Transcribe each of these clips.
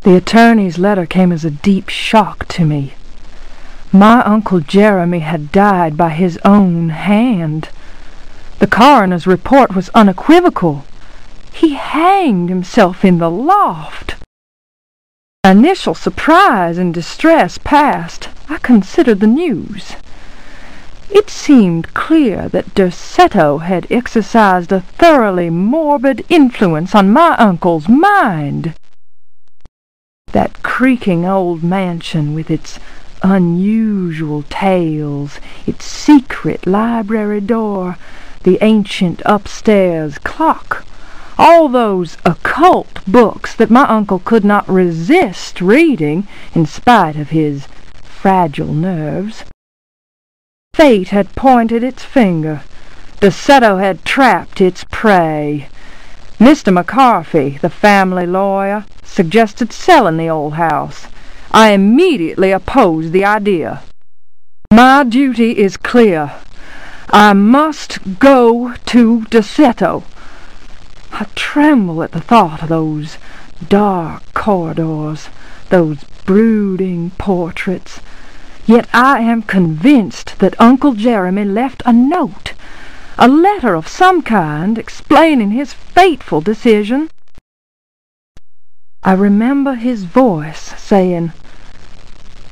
The attorney's letter came as a deep shock to me. My Uncle Jeremy had died by his own hand. The coroner's report was unequivocal. He hanged himself in the loft. Initial surprise and distress past, I considered the news. It seemed clear that Derceto had exercised a thoroughly morbid influence on my uncle's mind. That creaking old mansion with its unusual tales, its secret library door, the ancient upstairs clock, all those occult books that my uncle could not resist reading in spite of his fragile nerves. Fate had pointed its finger. Derceto had trapped its prey. Mr. McCarthy, the family lawyer, suggested selling the old house. I immediately opposed the idea. My duty is clear. I must go to Derceto. I tremble at the thought of those dark corridors, those brooding portraits. Yet I am convinced that Uncle Jeremy left a note, a letter of some kind, explaining his fateful decision. I remember his voice saying,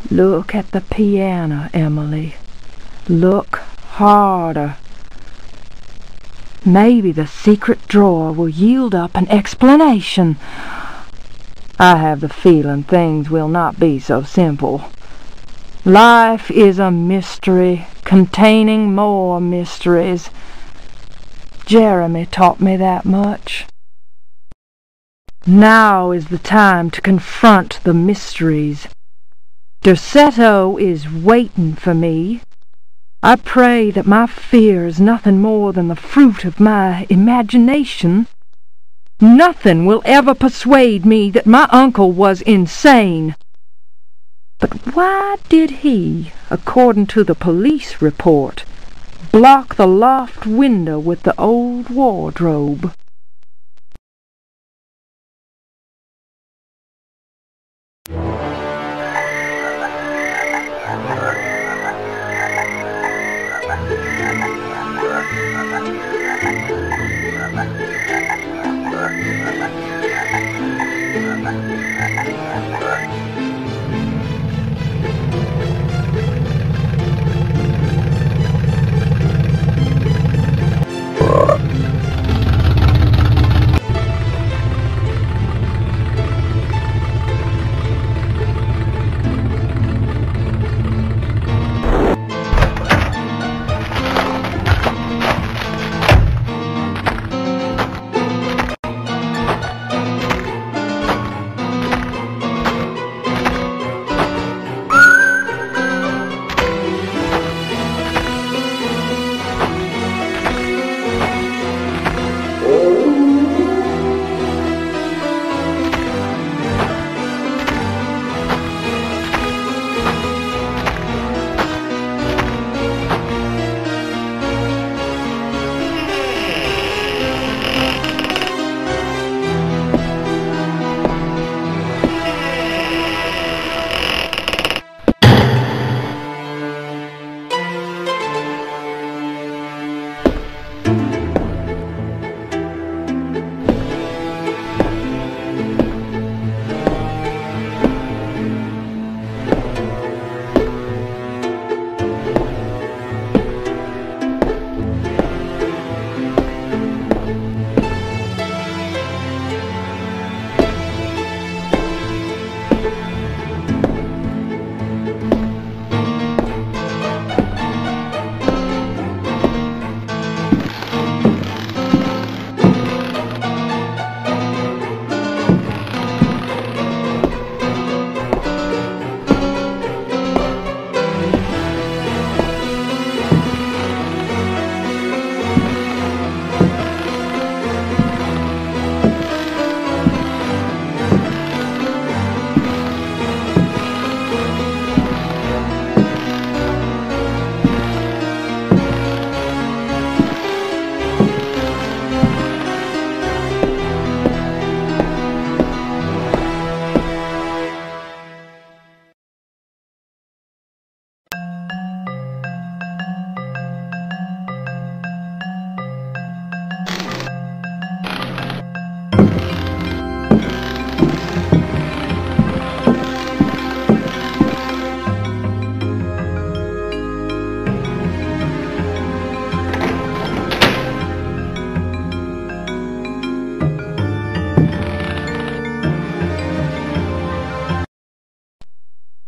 "Look at the piano, Emily. Look harder. Maybe the secret drawer will yield up an explanation. I have the feeling things will not be so simple. Life is a mystery containing more mysteries. Jeremy taught me that much. Now is the time to confront the mysteries. Derceto is waiting for me. I pray that my fear is nothing more than the fruit of my imagination. Nothing will ever persuade me that my uncle was insane. But why did he, according to the police report, block the loft window with the old wardrobe?"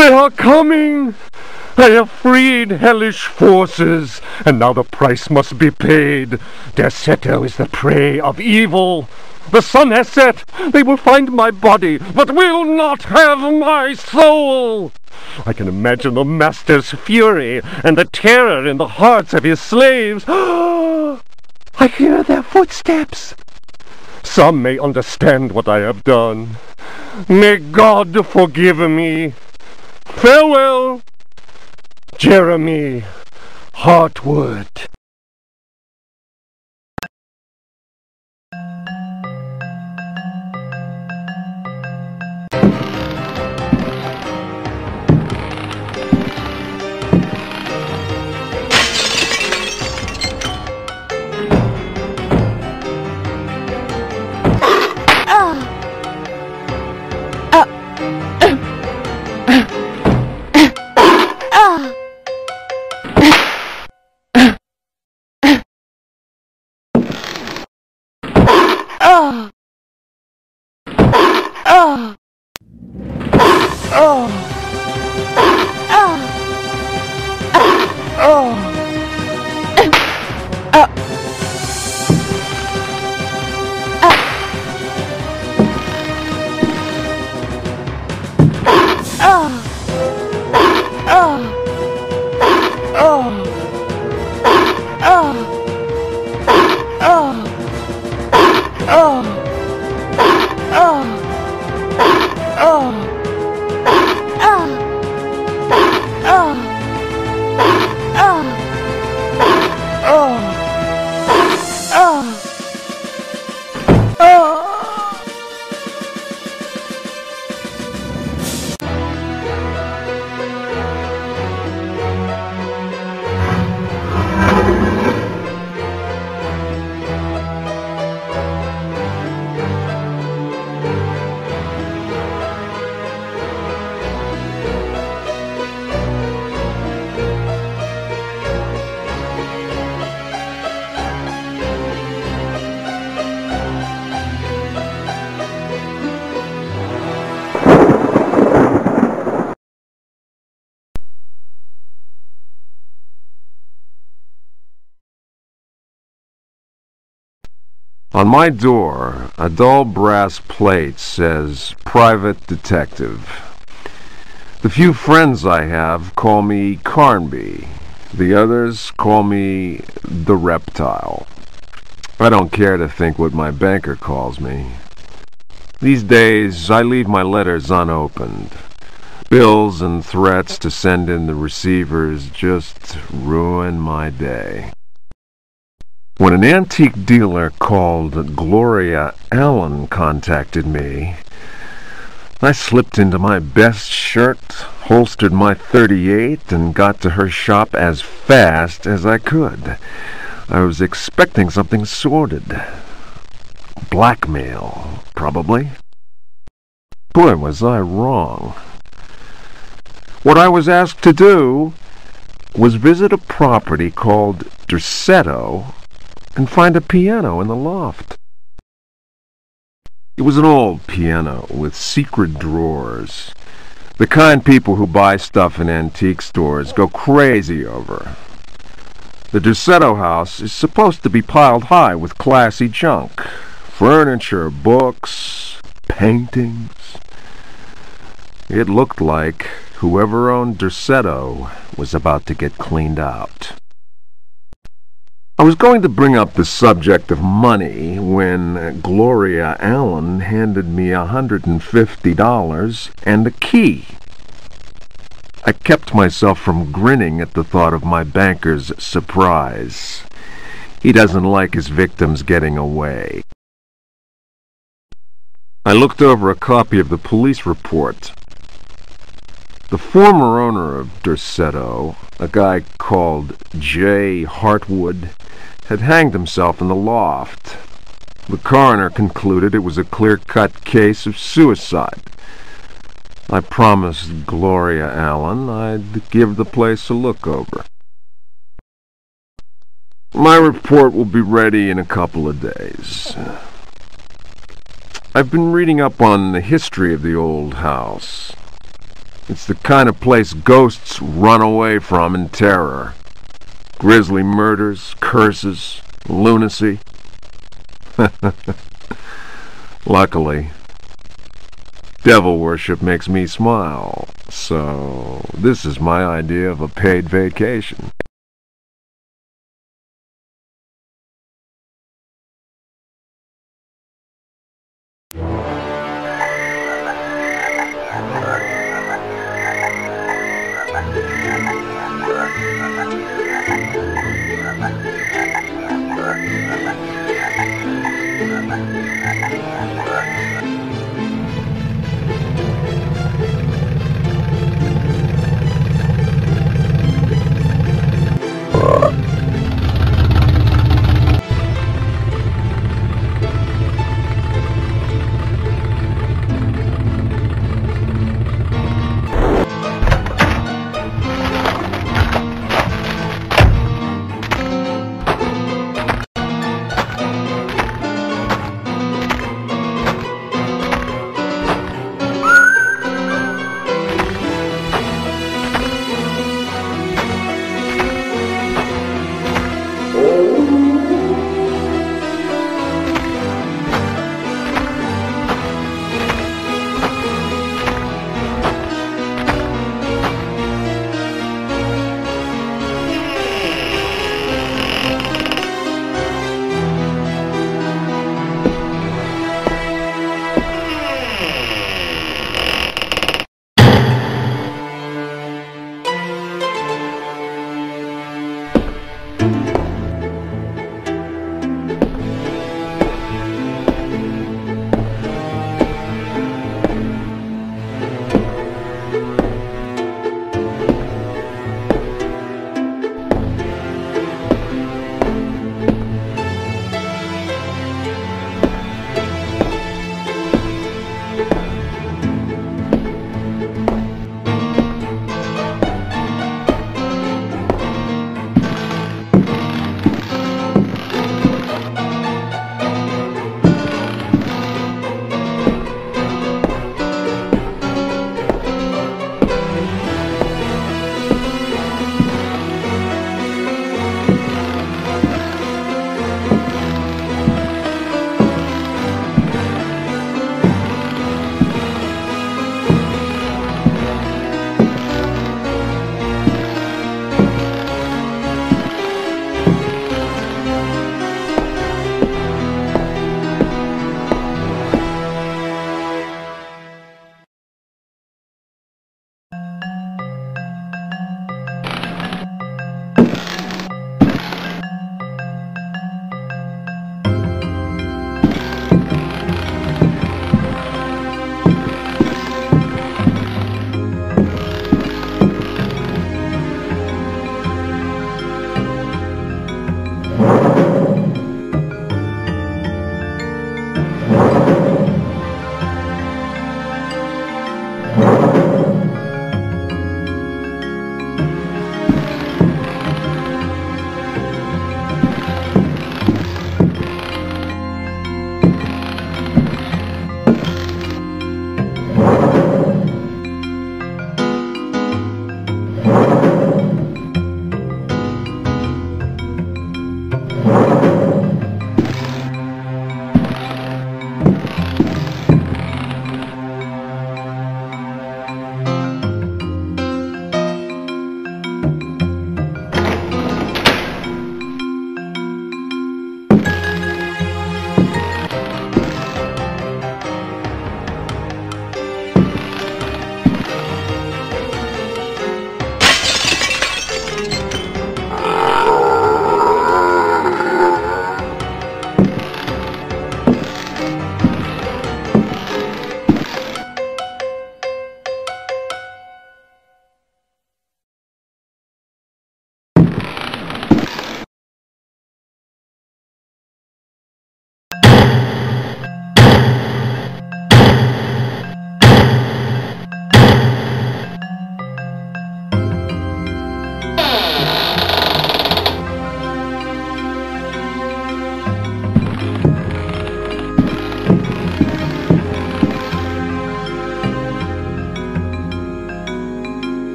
They are coming! I have freed hellish forces, and now the price must be paid. Derceto is the prey of evil. The sun has set. They will find my body, but will not have my soul. I can imagine the master's fury and the terror in the hearts of his slaves. I hear their footsteps. Some may understand what I have done. May God forgive me. Farewell, Jeremy Hartwood. On my door, a dull brass plate says, Private Detective. The few friends I have call me Carnby. The others call me the Reptile. I don't care to think what my banker calls me. These days, I leave my letters unopened. Bills and threats to send in the receivers just ruin my day. When an antique dealer called Gloria Allen contacted me, I slipped into my best shirt, holstered my .38, and got to her shop as fast as I could. I was expecting something sordid. Blackmail, probably. Boy, was I wrong. What I was asked to do was visit a property called Derceto and find a piano in the loft. It was an old piano with secret drawers, the kind people who buy stuff in antique stores go crazy over. The Derceto house is supposed to be piled high with classy junk, furniture, books, paintings. It looked like whoever owned Derceto was about to get cleaned out. I was going to bring up the subject of money when Gloria Allen handed me $150 and a key. I kept myself from grinning at the thought of my banker's surprise. He doesn't like his victims getting away. I looked over a copy of the police report. The former owner of Derceto, a guy called J. Hartwood, had hanged himself in the loft. The coroner concluded it was a clear-cut case of suicide. I promised Gloria Allen I'd give the place a look over. My report will be ready in a couple of days. I've been reading up on the history of the old house. It's the kind of place ghosts run away from in terror. Grisly murders, curses, lunacy. Luckily, devil worship makes me smile, so this is my idea of a paid vacation.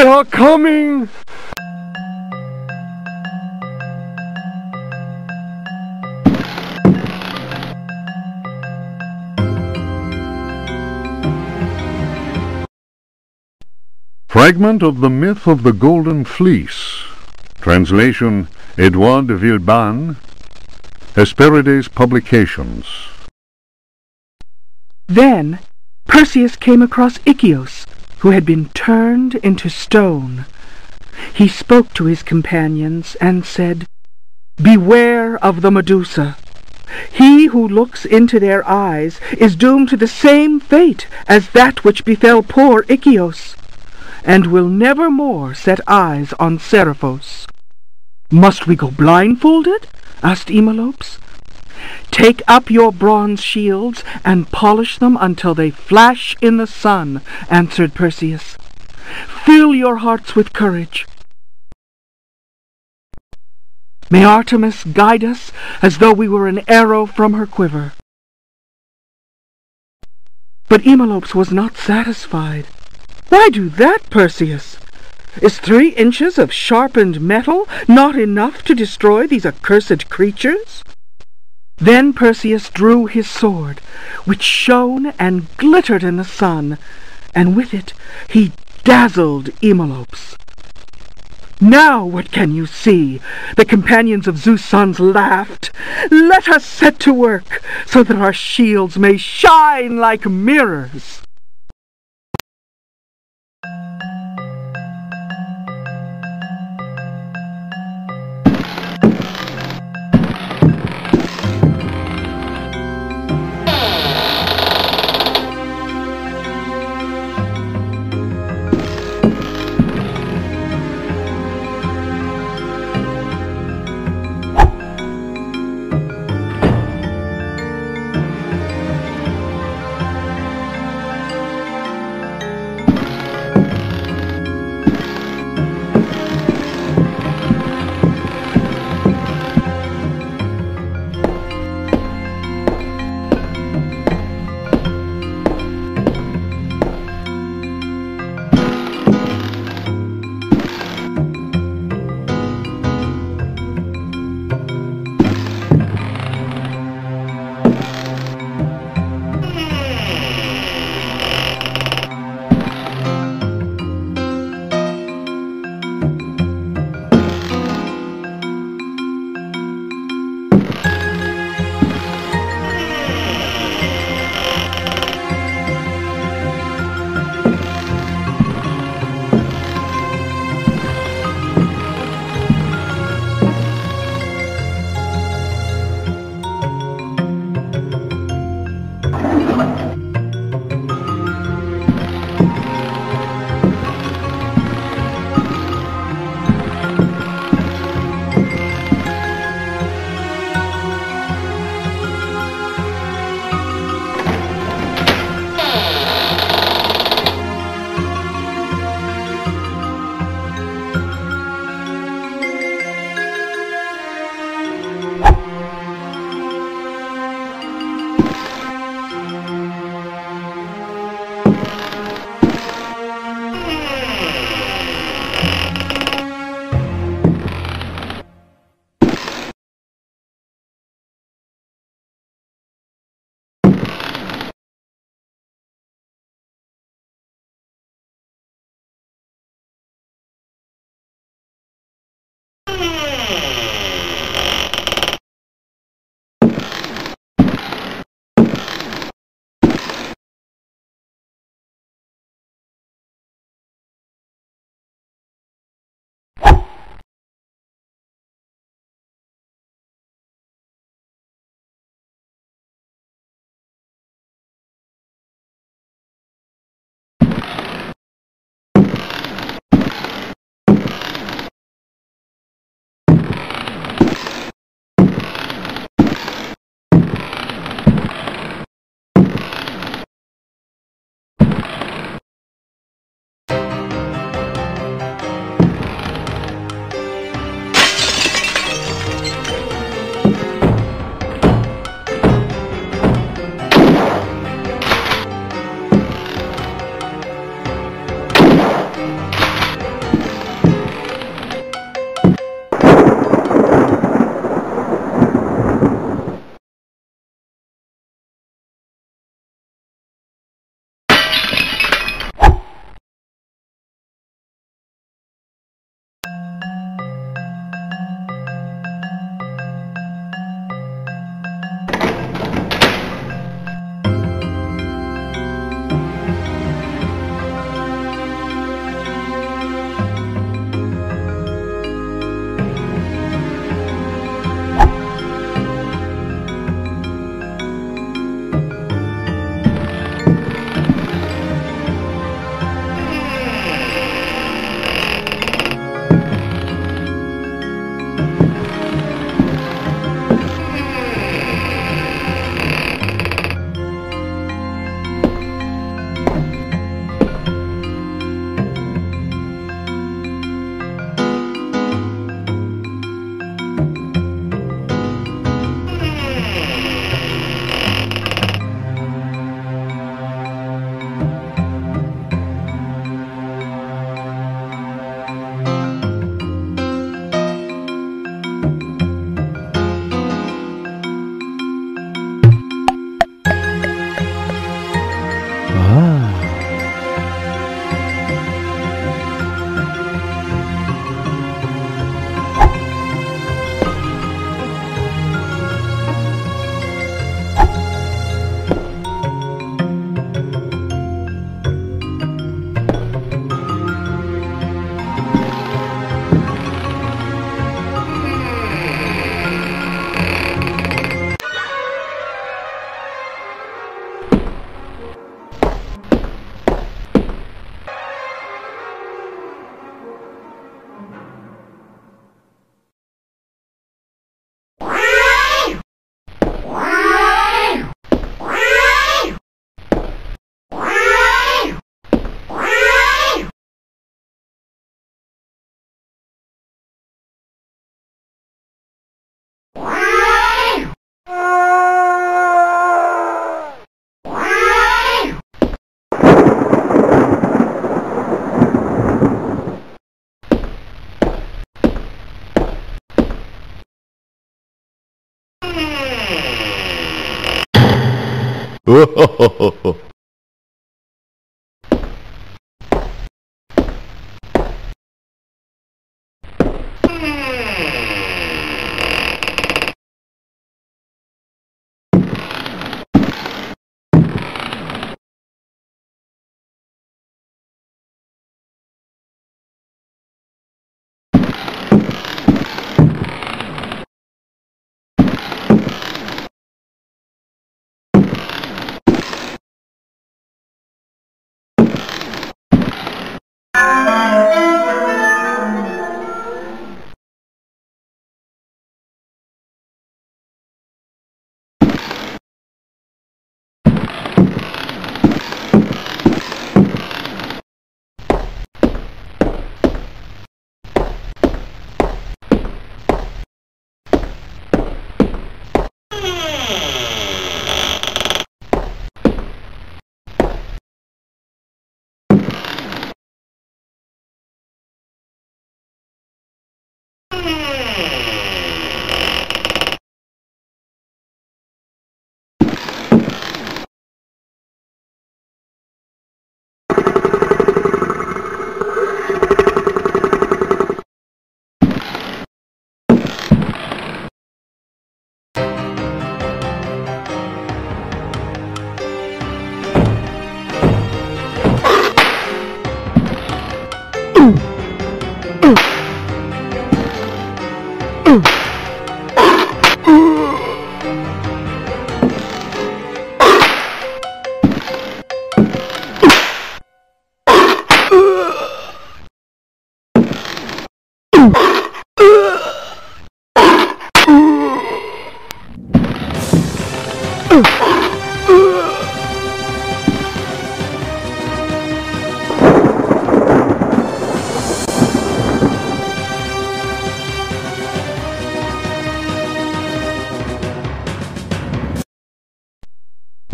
are coming! Fragment of the Myth of the Golden Fleece. Translation Edouard de Villeban. Hesperides Publications. Then Perseus came across Ichios, who had been turned into stone. He spoke to his companions and said, "Beware of the Medusa. He who looks into their eyes is doomed to the same fate as that which befell poor Ichios, and will never more set eyes on Seriphos." "Must we go blindfolded?" asked Eumolpus. "Take up your bronze shields and polish them until they flash in the sun," answered Perseus. "Fill your hearts with courage. May Artemis guide us as though we were an arrow from her quiver." But Eumolpus was not satisfied. "Why do that, Perseus? Is 3 inches of sharpened metal not enough to destroy these accursed creatures?" Then Perseus drew his sword, which shone and glittered in the sun, and with it he dazzled Eumolpus. "Now what can you see?" the companions of Zeus' sons laughed. "Let us set to work, so that our shields may shine like mirrors."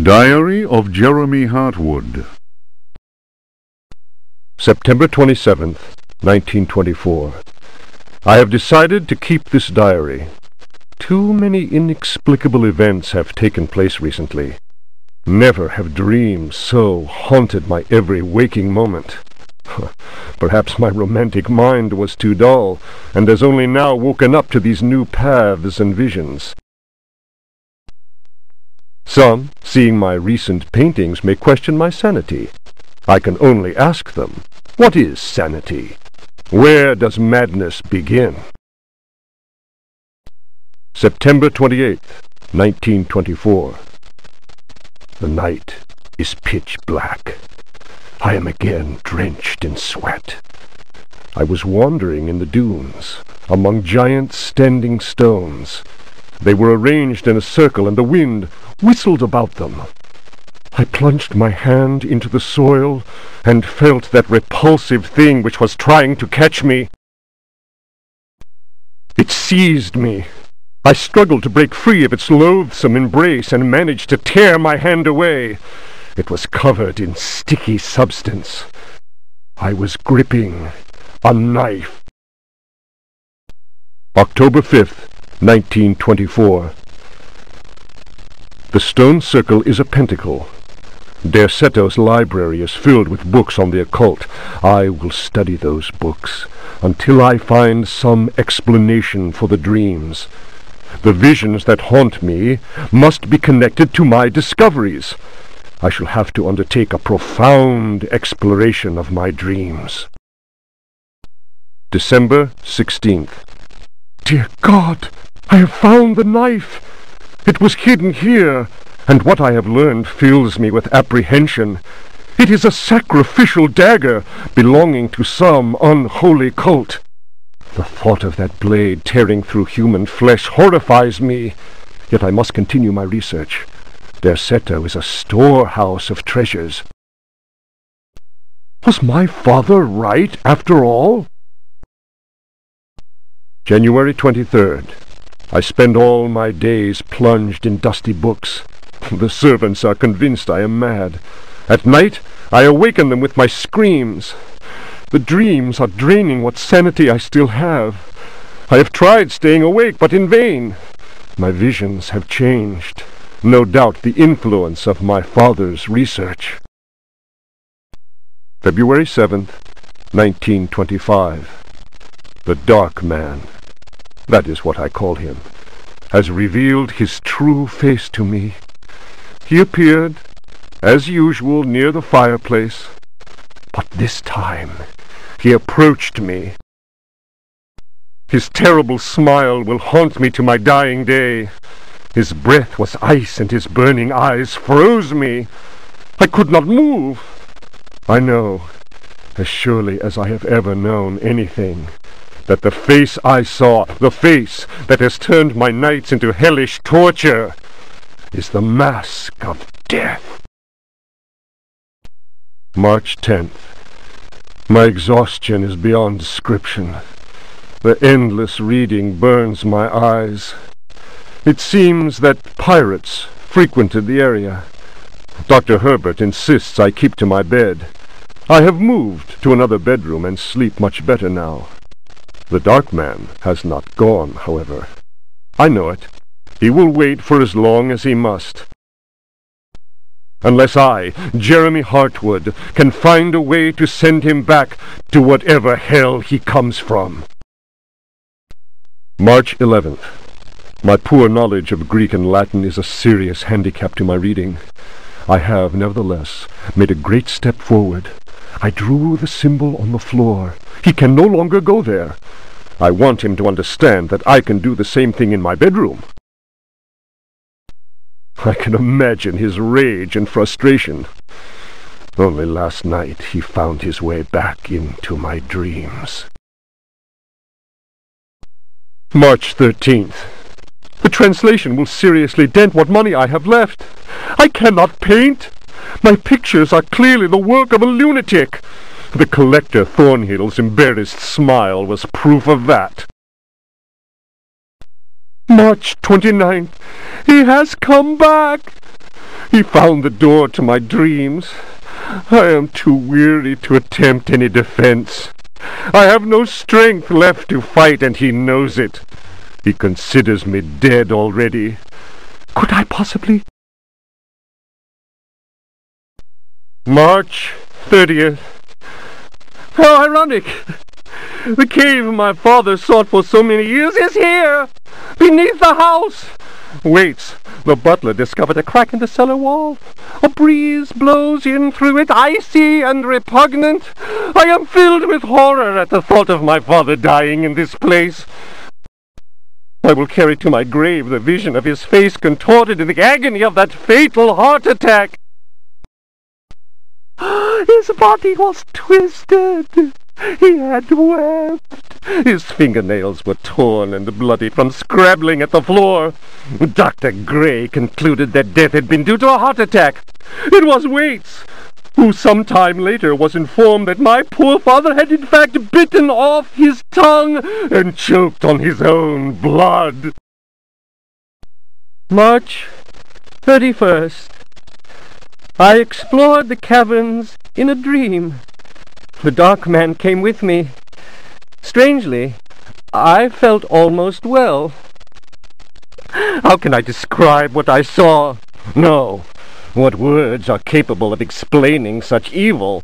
Diary of Jeremy Hartwood. September 27th, 1924. I have decided to keep this diary. Too many inexplicable events have taken place recently. Never have dreams so haunted my every waking moment. Perhaps my romantic mind was too dull, and has only now woken up to these new paths and visions. Some, seeing my recent paintings, may question my sanity. I can only ask them, what is sanity? Where does madness begin? September 28th, 1924. The night is pitch black. I am again drenched in sweat. I was wandering in the dunes, among giant standing stones. They were arranged in a circle, and the wind whistled about them. I plunged my hand into the soil and felt that repulsive thing which was trying to catch me. It seized me. I struggled to break free of its loathsome embrace and managed to tear my hand away. It was covered in sticky substance. I was gripping a knife. October 5th, 1924. The stone circle is a pentacle. Dercetto's library is filled with books on the occult. I will study those books until I find some explanation for the dreams. The visions that haunt me must be connected to my discoveries. I shall have to undertake a profound exploration of my dreams. December 16th. Dear God, I have found the knife! It was hidden here, and what I have learned fills me with apprehension. It is a sacrificial dagger belonging to some unholy cult. The thought of that blade tearing through human flesh horrifies me, yet I must continue my research. Dercetto is a storehouse of treasures. Was my father right, after all? January 23rd. I spend all my days plunged in dusty books. The servants are convinced I am mad. At night, I awaken them with my screams. The dreams are draining what sanity I still have. I have tried staying awake, but in vain. My visions have changed. no doubt the influence of my father's research. February 7th, 1925. The Dark Man, that is what I call him, has revealed his true face to me. He appeared, as usual, near the fireplace, but this time he approached me. His terrible smile will haunt me to my dying day. His breath was ice, and his burning eyes froze me. I could not move. I know, as surely as I have ever known anything, that the face I saw, the face that has turned my nights into hellish torture, is the mask of death. March 10th. My exhaustion is beyond description. The endless reading burns my eyes. It seems that pirates frequented the area. Dr. Herbert insists I keep to my bed. I have moved to another bedroom and sleep much better now. The Dark Man has not gone, however. I know it. He will wait for as long as he must. Unless I, Jeremy Hartwood, can find a way to send him back to whatever hell he comes from. March 11th. My poor knowledge of Greek and Latin is a serious handicap to my reading. I have, nevertheless, made a great step forward. I drew the symbol on the floor. He can no longer go there. I want him to understand that I can do the same thing in my bedroom. I can imagine his rage and frustration. Only last night he found his way back into my dreams. March 13th. The translation will seriously dent what money I have left. I cannot paint. My pictures are clearly the work of a lunatic. The collector Thornhill's embarrassed smile was proof of that. March 29th. He has come back. He found the door to my dreams. I am too weary to attempt any defense. I have no strength left to fight, and he knows it. He considers me dead already. Could I possibly? March 30th. How ironic! The cave my father sought for so many years is here, beneath the house. Wait, the butler discovered a crack in the cellar wall. A breeze blows in through it, icy and repugnant. I am filled with horror at the thought of my father dying in this place. I will carry to my grave the vision of his face contorted in the agony of that fatal heart attack. His body was twisted. He had wept. His fingernails were torn and bloody from scrabbling at the floor. Dr. Gray concluded that death had been due to a heart attack. It was Waits, who some time later was informed that my poor father had in fact bitten off his tongue and choked on his own blood. March 31st. I explored the caverns in a dream. The Dark Man came with me. Strangely, I felt almost well. How can I describe what I saw? No, what words are capable of explaining such evil?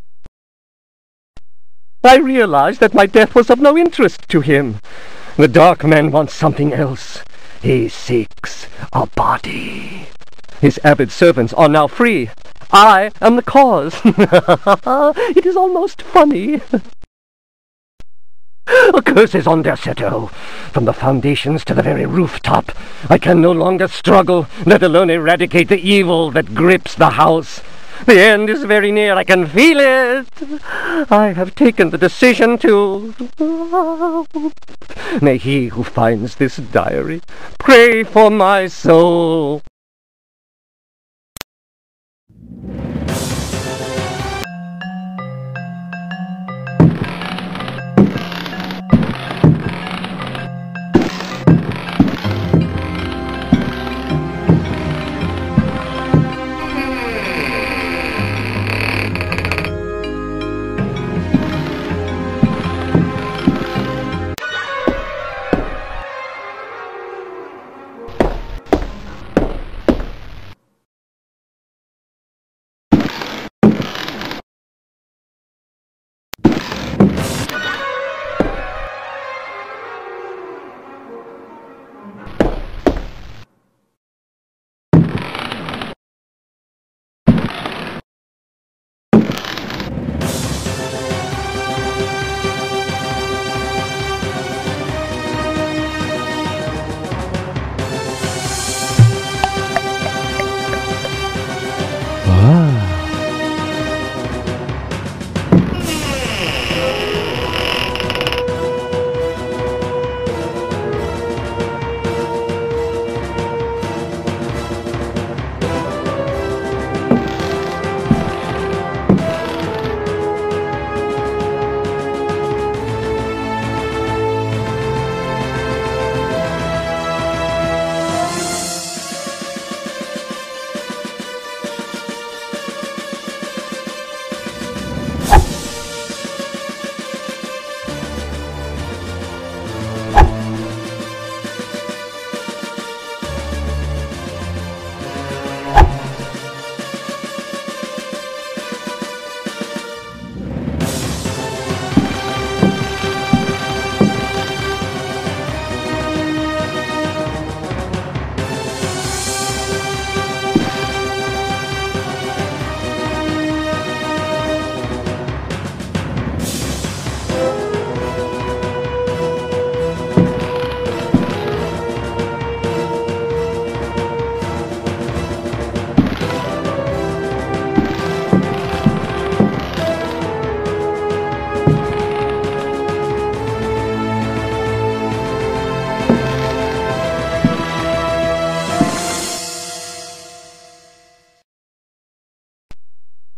I realized that my death was of no interest to him. The Dark Man wants something else. He seeks a body. His avid servants are now free. I am the cause. It is almost funny. Curses on Derceto! From the foundations to the very rooftop, I can no longer struggle, let alone eradicate the evil that grips the house. The end is very near, I can feel it. I have taken the decision to... May he who finds this diary pray for my soul.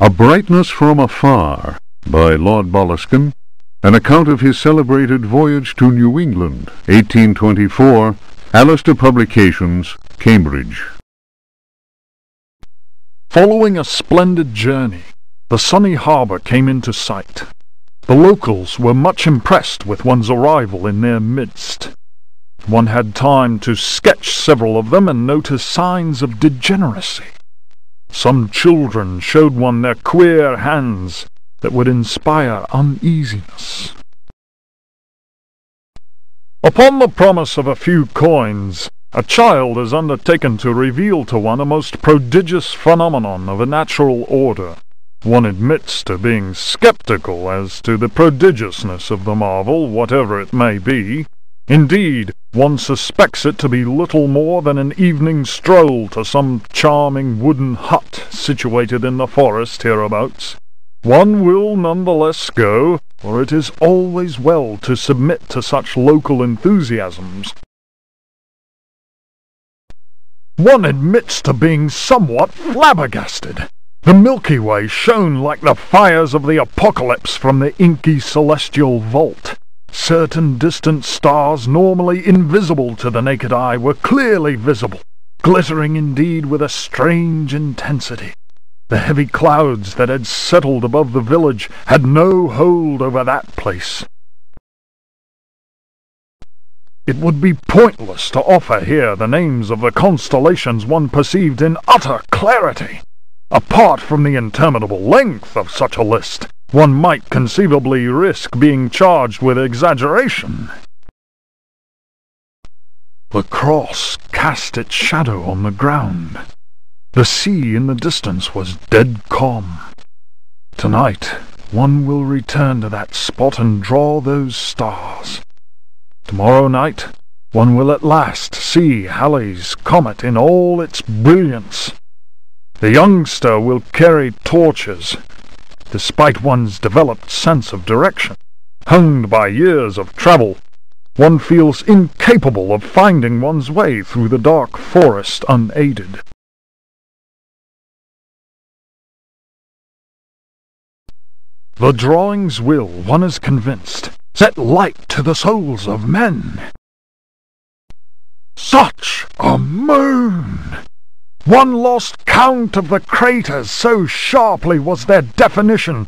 A Brightness from Afar by Lord Boleskine, an account of his celebrated voyage to New England, 1824, Alistair Publications, Cambridge. Following a splendid journey, the sunny harbour came into sight. The locals were much impressed with one's arrival in their midst. One had time to sketch several of them and notice signs of degeneracy. Some children showed one their queer hands that would inspire uneasiness. Upon the promise of a few coins, a child is undertaken to reveal to one a most prodigious phenomenon of a natural order. One admits to being skeptical as to the prodigiousness of the marvel, whatever it may be. Indeed, one suspects it to be little more than an evening stroll to some charming wooden hut situated in the forest hereabouts. One will none the less go, for it is always well to submit to such local enthusiasms. One admits to being somewhat flabbergasted. The Milky Way shone like the fires of the apocalypse from the inky celestial vault. Certain distant stars, normally invisible to the naked eye, were clearly visible, glittering indeed with a strange intensity. The heavy clouds that had settled above the village had no hold over that place. It would be pointless to offer here the names of the constellations one perceived in utter clarity. Apart from the interminable length of such a list, one might conceivably risk being charged with exaggeration. The cross cast its shadow on the ground. The sea in the distance was dead calm. Tonight, one will return to that spot and draw those stars. Tomorrow night, one will at last see Halley's comet in all its brilliance. The youngster will carry torches, despite one's developed sense of direction. Honed by years of travel, one feels incapable of finding one's way through the dark forest unaided. The drawings will, one is convinced, set light to the souls of men. Such a moon! One lost count of the craters, so sharply was their definition.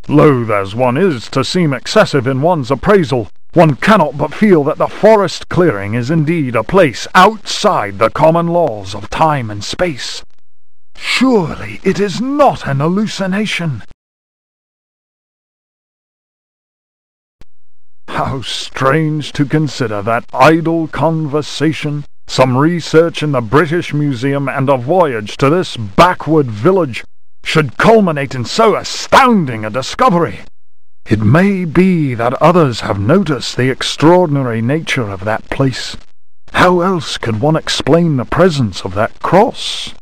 Loath as one is to seem excessive in one's appraisal, one cannot but feel that the forest clearing is indeed a place outside the common laws of time and space. Surely it is not an hallucination. How strange to consider that idle conversation, some research in the British Museum, and a voyage to this backward village should culminate in so astounding a discovery. It may be that others have noticed the extraordinary nature of that place. How else could one explain the presence of that cross?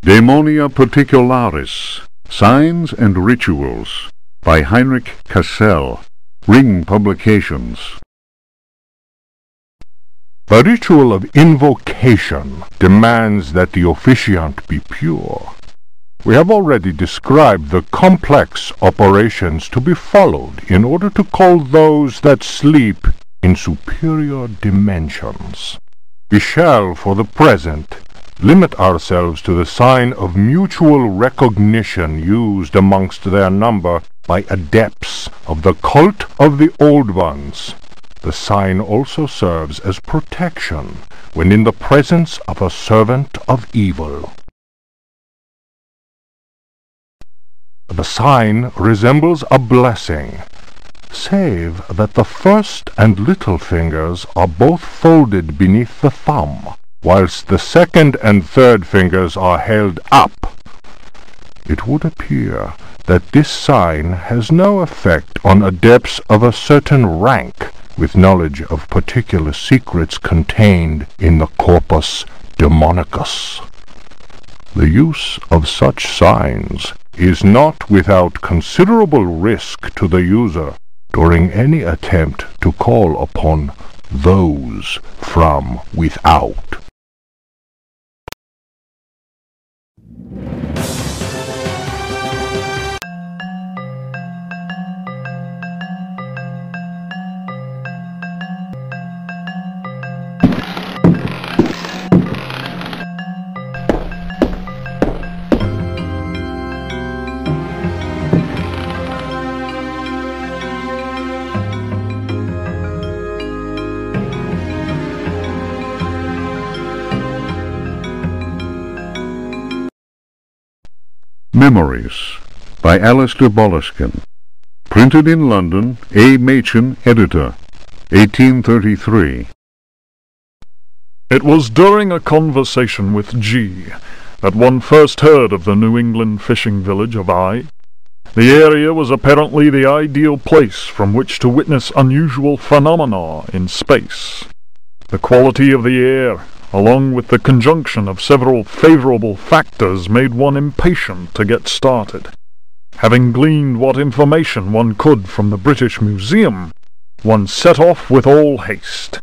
Daemonia Particularis, Signs and Rituals, by Heinrich Cassel, Ring Publications. The ritual of invocation demands that the officiant be pure. We have already described the complex operations to be followed in order to call those that sleep in superior dimensions. We shall, for the present, limit ourselves to the sign of mutual recognition used amongst their number by adepts of the cult of the Old Ones. The sign also serves as protection when in the presence of a servant of evil. The sign resembles a blessing, save that the first and little fingers are both folded beneath the thumb, whilst the second and third fingers are held up. It would appear that this sign has no effect on adepts of a certain rank with knowledge of particular secrets contained in the corpus demonicus. The use of such signs is not without considerable risk to the user during any attempt to call upon those from without. Memories, by Alistair Boleskine. Printed in London, A. Machin, editor, 1833. It was during a conversation with G that one first heard of the New England fishing village of I. The area was apparently the ideal place from which to witness unusual phenomena in space. The quality of the air, along with the conjunction of several favourable factors, made one impatient to get started. Having gleaned what information one could from the British Museum, one set off with all haste.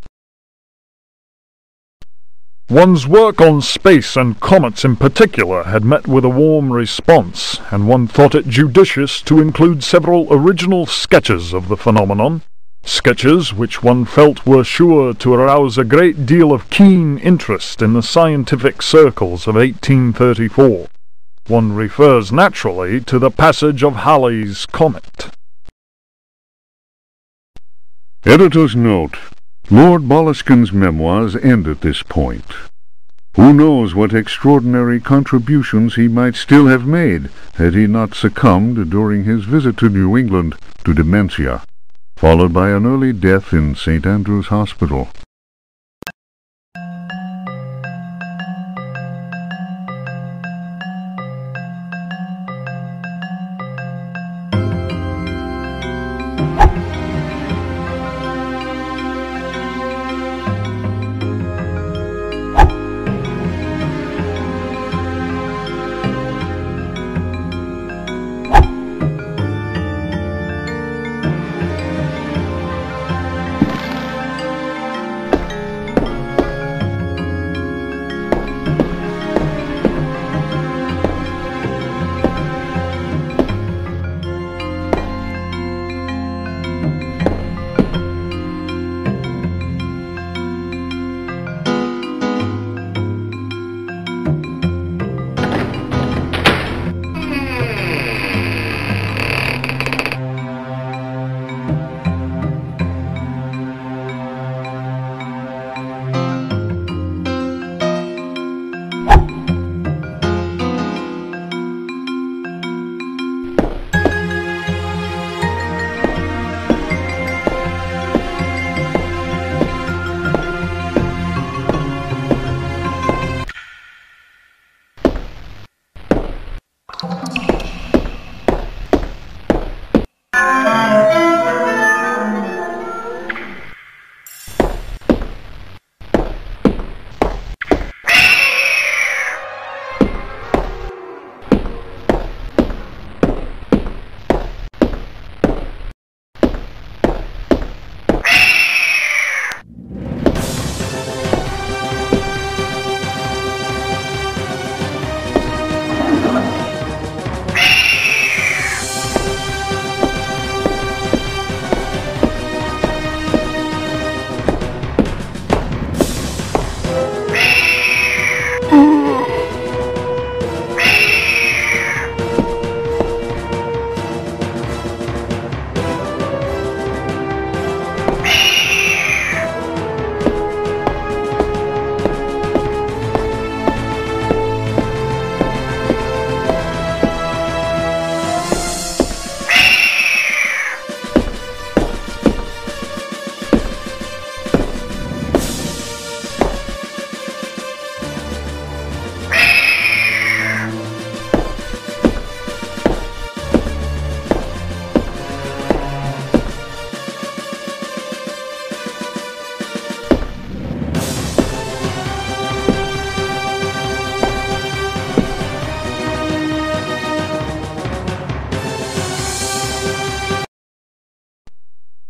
One's work on space and comets in particular had met with a warm response, and one thought it judicious to include several original sketches of the phenomenon, sketches which one felt were sure to arouse a great deal of keen interest in the scientific circles of 1834. One refers naturally to the passage of Halley's comet. Editor's note: Lord Boleskine's memoirs end at this point. Who knows what extraordinary contributions he might still have made had he not succumbed during his visit to New England to dementia, followed by an early death in St. Andrew's Hospital.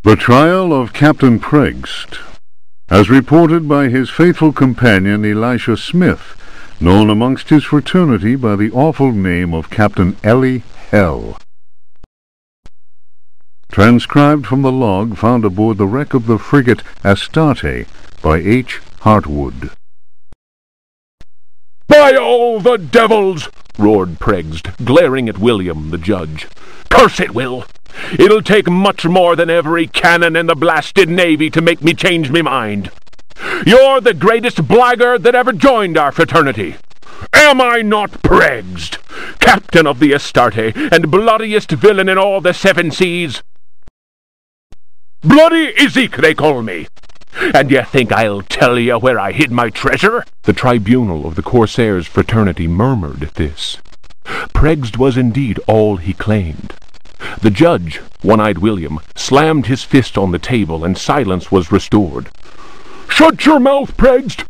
The Trial of Captain Prext, as reported by his faithful companion Elisha Smith, known amongst his fraternity by the awful name of Captain Ellie Hell. Transcribed from the log found aboard the wreck of the frigate Astarte by H. Hartwood. "By all the devils!" roared Prext, glaring at William, the judge. "Curse it, Will! It'll take much more than every cannon in the blasted navy to make me change me mind. You're the greatest blackguard that ever joined our fraternity. Am I not Prext, captain of the Astarte, and bloodiest villain in all the 7 seas? Bloody Ezek, they call me. And you think I'll tell you where I hid my treasure?" The tribunal of the Corsairs' fraternity murmured at this. Prext was indeed all he claimed. The judge, One-Eyed William, slammed his fist on the table, and silence was restored. "Shut your mouth, Prext!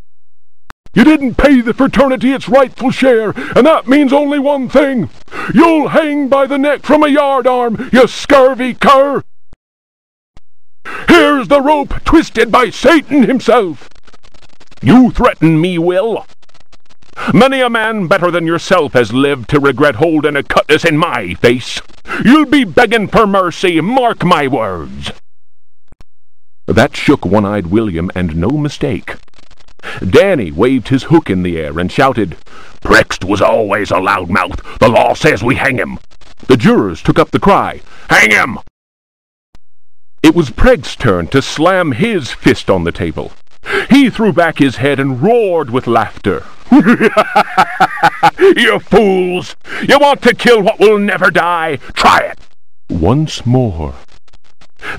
You didn't pay the fraternity its rightful share, and that means only one thing. You'll hang by the neck from a yardarm, you scurvy cur! Here's the rope twisted by Satan himself. You threaten me, Will? Many a man better than yourself has lived to regret holding a cutlass in my face. You'll be begging for mercy, mark my words." That shook One-Eyed William, and no mistake. Danny waved his hook in the air and shouted, "Prext was always a loudmouth. The law says we hang him." The jurors took up the cry, "Hang him!" It was Pregst's turn to slam his fist on the table. He threw back his head and roared with laughter. "You fools! You want to kill what will never die? Try it!" Once more,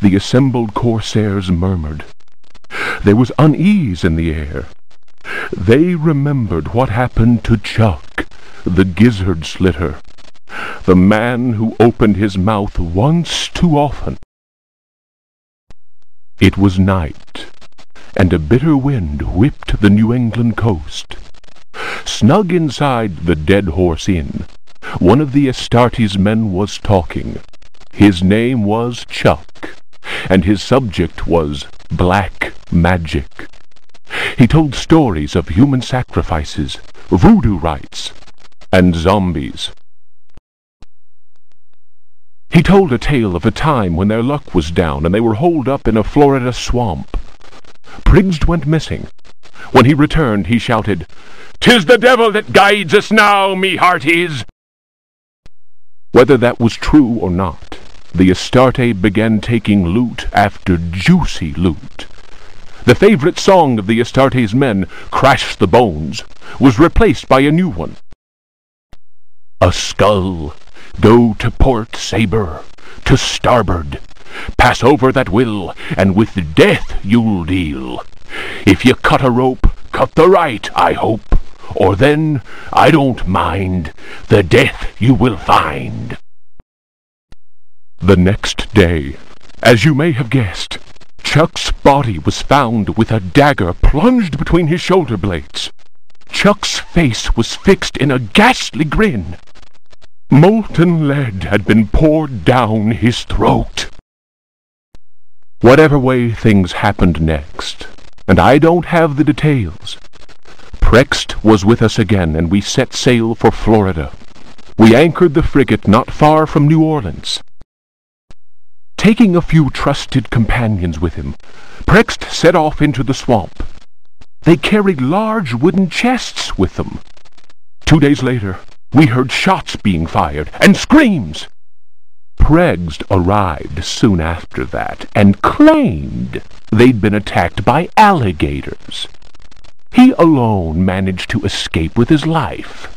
the assembled Corsairs murmured. There was unease in the air. They remembered what happened to Chuck, the gizzard slitter, the man who opened his mouth once too often. It was night, and a bitter wind whipped the New England coast. Snug inside the Dead Horse Inn, one of the Astarte's men was talking. His name was Chuck, and his subject was black magic. He told stories of human sacrifices, voodoo rites, and zombies. He told a tale of a time when their luck was down and they were holed up in a Florida swamp. Prext went missing. When he returned, he shouted, "'Tis the devil that guides us now, me hearties!" Whether that was true or not, the Astarte began taking loot after juicy loot. The favorite song of the Astarte's men, "Crash the Bones," was replaced by a new one. "A skull, go to port sabre, to starboard, pass over that will, and with death you'll deal. If you cut a rope, cut the right, I hope, or then, I don't mind, the death you will find." The next day, as you may have guessed, Chuck's body was found with a dagger plunged between his shoulder blades. Chuck's face was fixed in a ghastly grin. Molten lead had been poured down his throat. Whatever way things happened next, and I don't have the details, Prext was with us again, and we set sail for Florida. We anchored the frigate not far from New Orleans. Taking a few trusted companions with him, Prext set off into the swamp. They carried large wooden chests with them. 2 days later, we heard shots being fired, and screams. Prext arrived soon after that, and claimed they'd been attacked by alligators. He alone managed to escape with his life.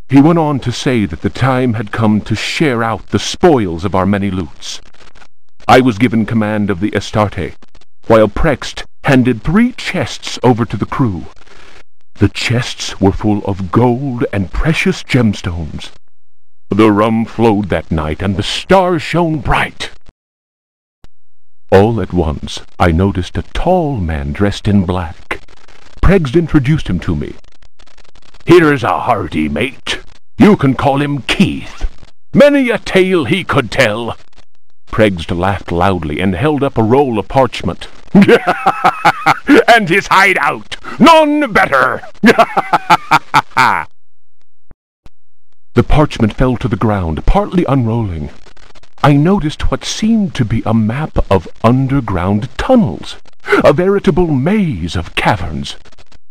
He went on to say that the time had come to share out the spoils of our many loots. I was given command of the Astarte, while Prext handed 3 chests over to the crew. The chests were full of gold and precious gemstones. The rum flowed that night, and the stars shone bright. All at once, I noticed a tall man dressed in black. Prext introduced him to me. "Here's a hearty mate. You can call him Keith. Many a tale he could tell. Pregged laughed loudly and held up a roll of parchment. And his hideout! None better! The parchment fell to the ground, partly unrolling. I noticed what seemed to be a map of underground tunnels, a veritable maze of caverns.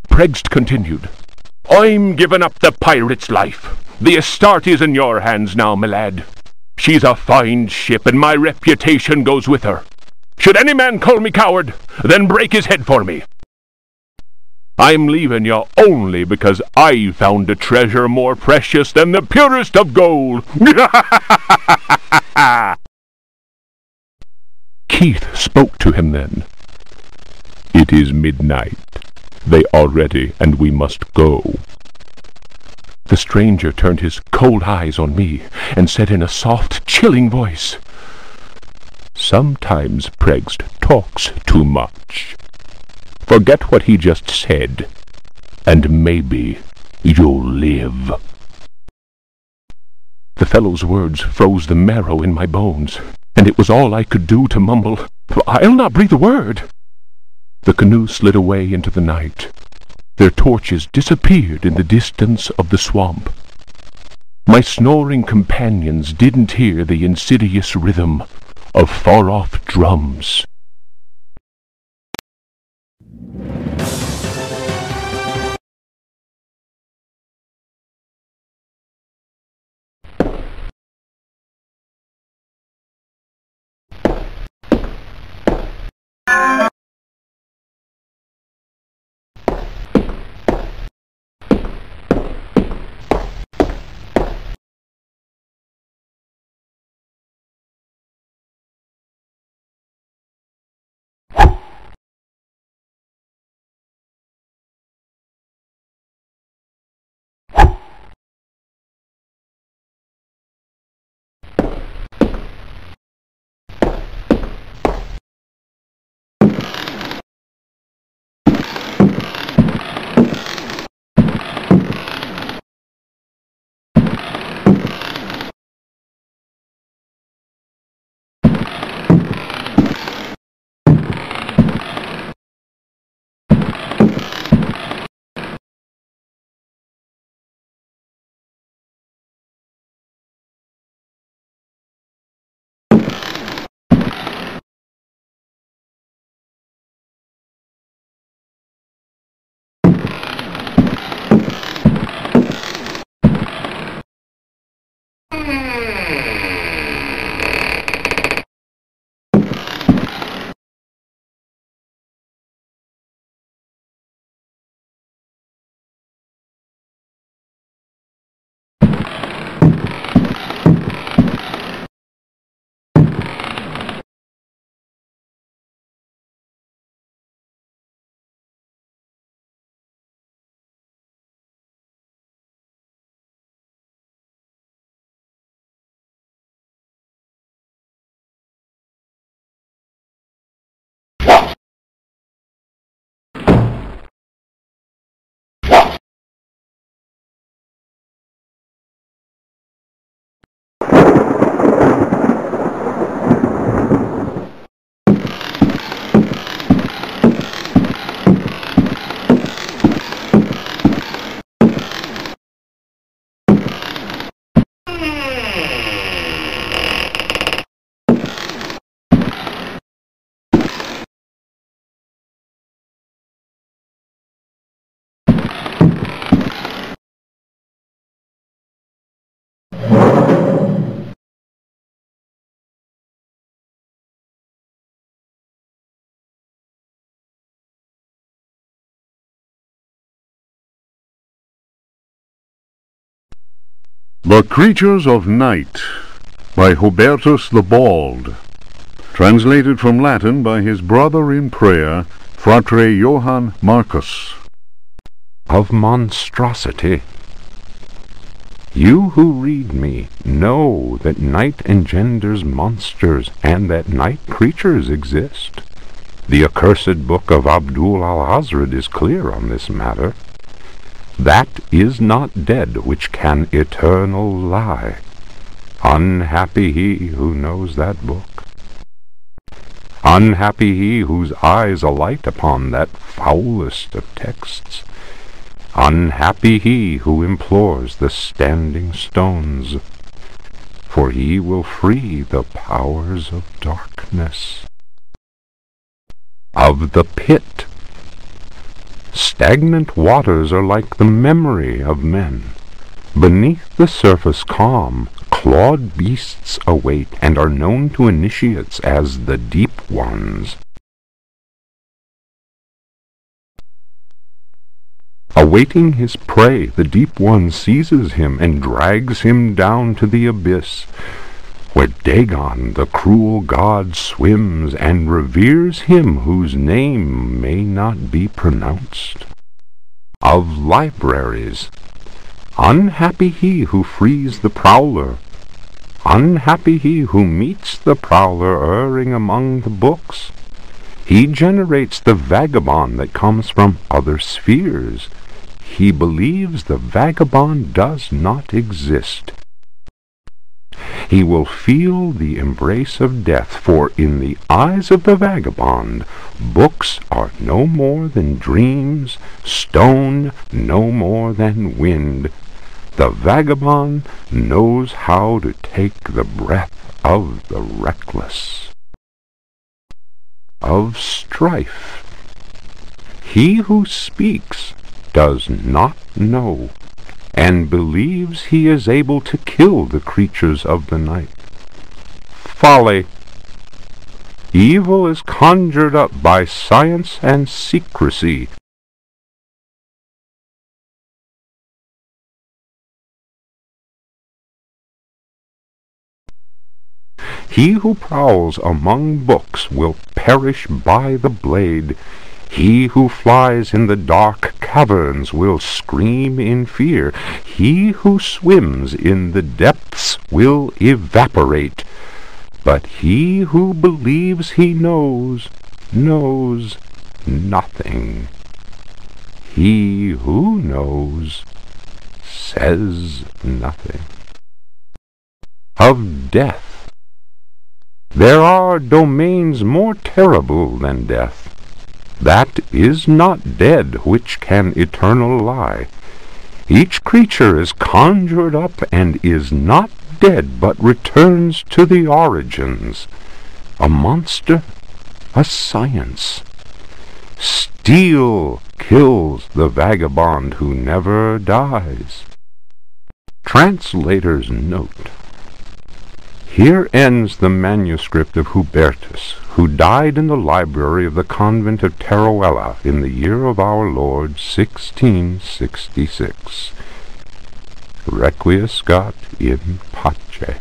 Pregged continued, I'm giving up the pirate's life. The Astarte is in your hands now, my lad. She's a fine ship, and my reputation goes with her. Should any man call me coward, then break his head for me. I'm leaving you only because I found a treasure more precious than the purest of gold. Keith spoke to him then. It is midnight. They are ready, and we must go. The stranger turned his cold eyes on me and said in a soft, chilling voice, Sometimes Pregged talks too much. Forget what he just said, and maybe you'll live. The fellow's words froze the marrow in my bones, and it was all I could do to mumble, I'll not breathe a word. The canoe slid away into the night. Their torches disappeared in the distance of the swamp. My snoring companions didn't hear the insidious rhythm of far-off drums. The Creatures of Night by Hubertus the Bald, translated from Latin by his brother in prayer, Fratre Johann Marcus. Of monstrosity. You who read me know that night engenders monsters, and that night creatures exist. The accursed book of Abdul al-Hazred is clear on this matter. That is not dead which can eternal lie. Unhappy he who knows that book. Unhappy he whose eyes alight upon that foulest of texts. Unhappy he who implores the standing stones, for he will free the powers of darkness. Of the pit. Stagnant waters are like the memory of men. Beneath the surface calm, clawed beasts await, and are known to initiates as the deep ones. Awaiting his prey, the deep one seizes him and drags him down to the abyss, where Dagon, the cruel god, swims and reveres him whose name may not be pronounced. Of libraries. Unhappy he who frees the prowler. Unhappy he who meets the prowler erring among the books. He generates the vagabond that comes from other spheres. He believes the vagabond does not exist. He will feel the embrace of death, for in the eyes of the vagabond, books are no more than dreams, stone no more than wind. The vagabond knows how to take the breath of the reckless. Of strife. He who speaks does not know, and believes he is able to kill the creatures of the night. Folly. Evil is conjured up by science and secrecy. He who prowls among books will perish by the blade. He who flies in the dark caverns will scream in fear. He who swims in the depths will evaporate. But he who believes he knows, knows nothing. He who knows says nothing. Of death. There are domains more terrible than death. That is not dead which can eternal lie. Each creature is conjured up and is not dead, but returns to the origins. A monster, a science. Steel kills the vagabond who never dies. Translator's note. Here ends the manuscript of Hubertus, who died in the library of the convent of Teruel in the year of our Lord 1666. Requiescat in pace.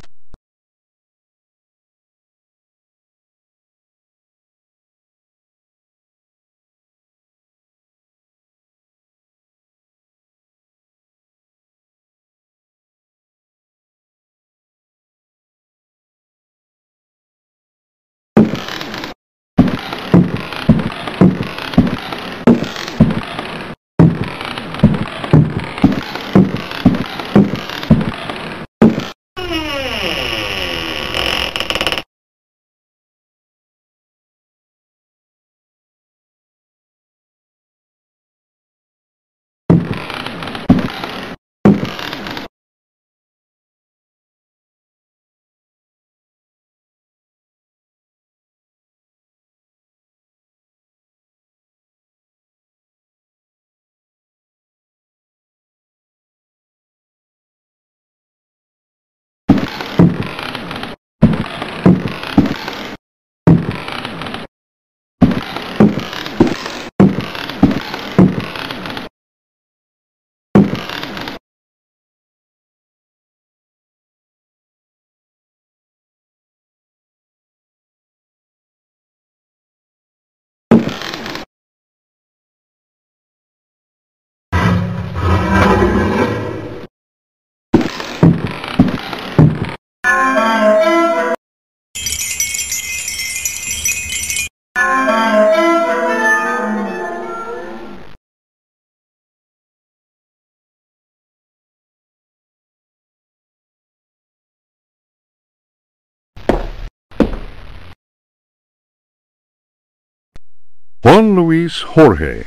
Juan Luis Jorge,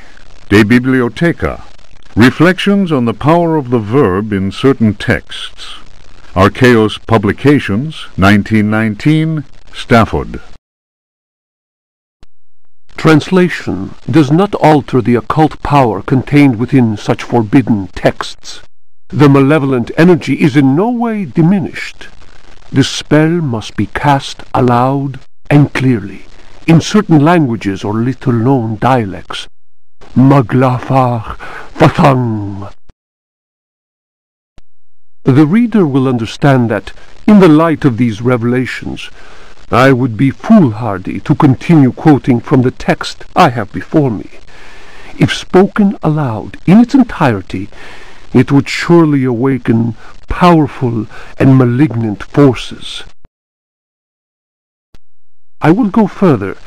De Biblioteca, Reflections on the Power of the Verb in Certain Texts. Archaeos Publications, 1919, Stafford. Translation does not alter the occult power contained within such forbidden texts. The malevolent energy is in no way diminished. The spell must be cast aloud and clearly, in certain languages or little-known dialects. Maglafar Fathang. The reader will understand that, in the light of these revelations, I would be foolhardy to continue quoting from the text I have before me. If spoken aloud in its entirety, it would surely awaken powerful and malignant forces. I will go further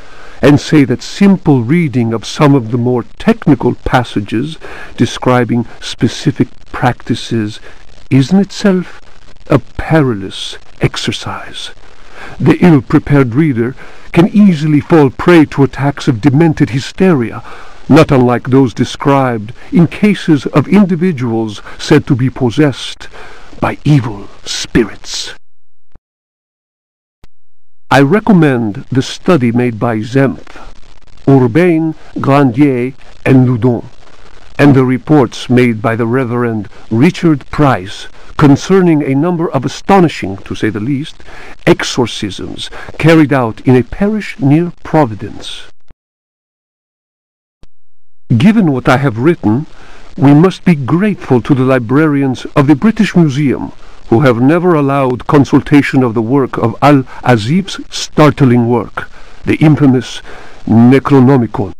and say that simple reading of some of the more technical passages describing specific practices is in itself a perilous exercise. The ill-prepared reader can easily fall prey to attacks of demented hysteria, not unlike those described in cases of individuals said to be possessed by evil spirits. I recommend the study made by Zemf, Urbain, Grandier, and Loudon, and the reports made by the Reverend Richard Price concerning a number of astonishing, to say the least, exorcisms carried out in a parish near Providence. Given what I have written, we must be grateful to the librarians of the British Museum, who have never allowed consultation of the work of Al-Azib's startling work, the infamous Necronomicon.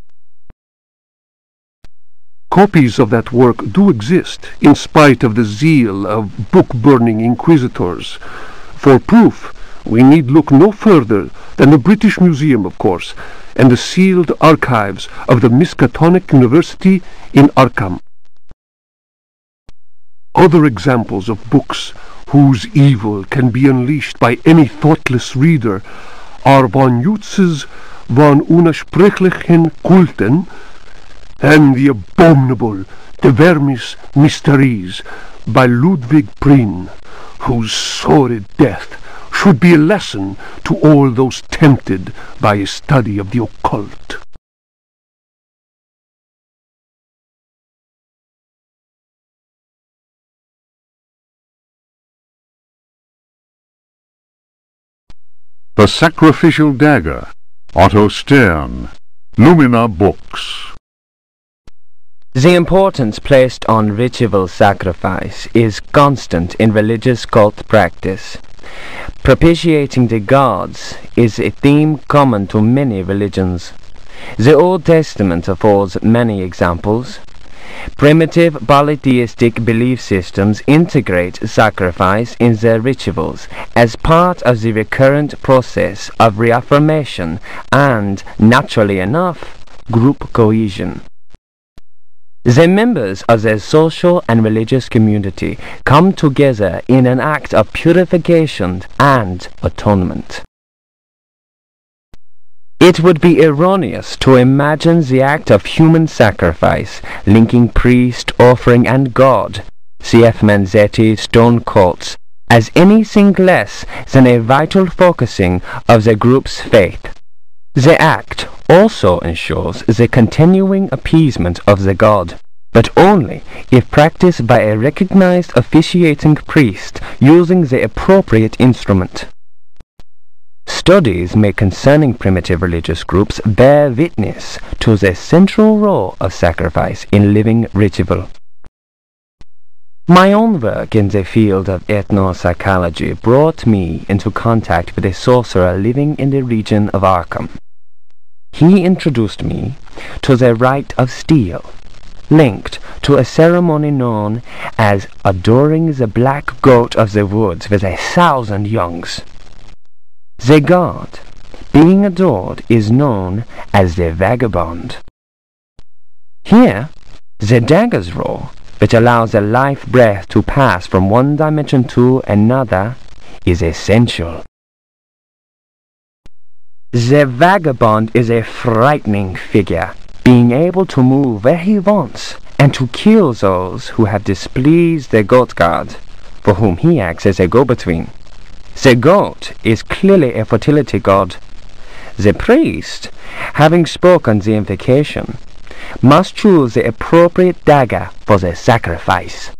Copies of that work do exist, in spite of the zeal of book-burning inquisitors. For proof, we need look no further than the British Museum, of course, and the sealed archives of the Miskatonic University in Arkham. Other examples of books whose evil can be unleashed by any thoughtless reader are von Jutz's von Unersprechlichen Kulten and the abominable De Vermis Mysteriis by Ludwig Prien, whose sordid death should be a lesson to all those tempted by a study of the occult. The Sacrificial Dagger, Otto Stern, Lumina Books. The importance placed on ritual sacrifice is constant in religious cult practice. Propitiating the gods is a theme common to many religions. The Old Testament affords many examples. Primitive polytheistic belief systems integrate sacrifice in their rituals as part of the recurrent process of reaffirmation and, naturally enough, group cohesion. The members of their social and religious community come together in an act of purification and atonement. It would be erroneous to imagine the act of human sacrifice linking priest, offering, and God, C.F. Manzetti, stone cults, as anything less than a vital focusing of the group's faith. The act also ensures the continuing appeasement of the god, but only if practiced by a recognized officiating priest using the appropriate instrument. Studies made concerning primitive religious groups bear witness to the central role of sacrifice in living ritual. My own work in the field of ethnopsychology brought me into contact with a sorcerer living in the region of Arkham. He introduced me to the rite of steel, linked to a ceremony known as adoring the black goat of the woods with 1,000 youngs. The god being adored is known as the vagabond. Here, the dagger's role, which allows the life breath to pass from one dimension to another, is essential. The vagabond is a frightening figure, being able to move where he wants and to kill those who have displeased the goat god, for whom he acts as a go-between. The goat is clearly a fertility god. The priest, having spoken the invocation, must choose the appropriate dagger for the sacrifice.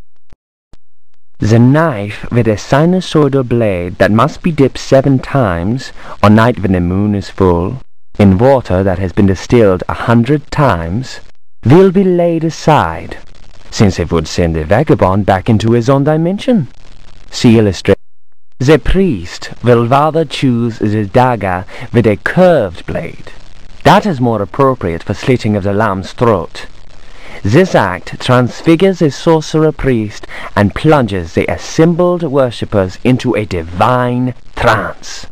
The knife with a sinusoidal blade that must be dipped 7 times on night when the moon is full, in water that has been distilled 100 times, will be laid aside, since it would send the vagabond back into his own dimension. See illustration. The priest will rather choose the dagger with a curved blade. That is more appropriate for slitting of the lamb's throat. This act transfigures the sorcerer priest and plunges the assembled worshippers into a divine trance.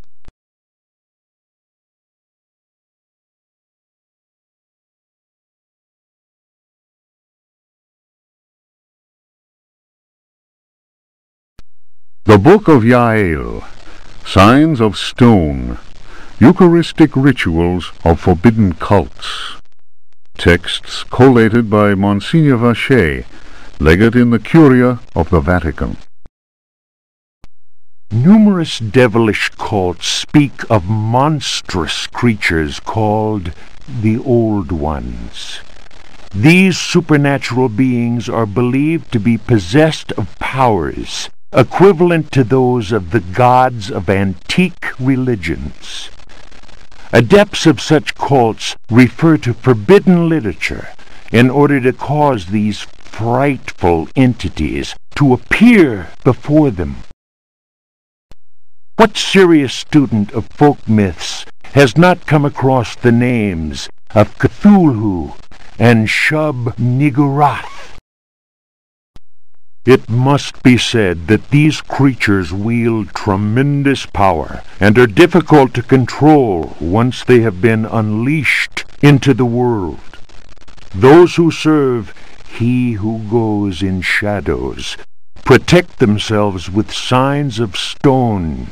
The Book of Yael, Signs of Stone, Eucharistic Rituals of Forbidden Cults. Texts collated by Monsignor Vacher, legate in the Curia of the Vatican. Numerous devilish cults speak of monstrous creatures called the Old Ones. These supernatural beings are believed to be possessed of powers equivalent to those of the gods of antique religions. Adepts of such cults refer to forbidden literature in order to cause these frightful entities to appear before them. What serious student of folk myths has not come across the names of Cthulhu and Shub-Niggurath? It must be said that these creatures wield tremendous power and are difficult to control once they have been unleashed into the world. Those who serve He who goes in shadows protect themselves with signs of stone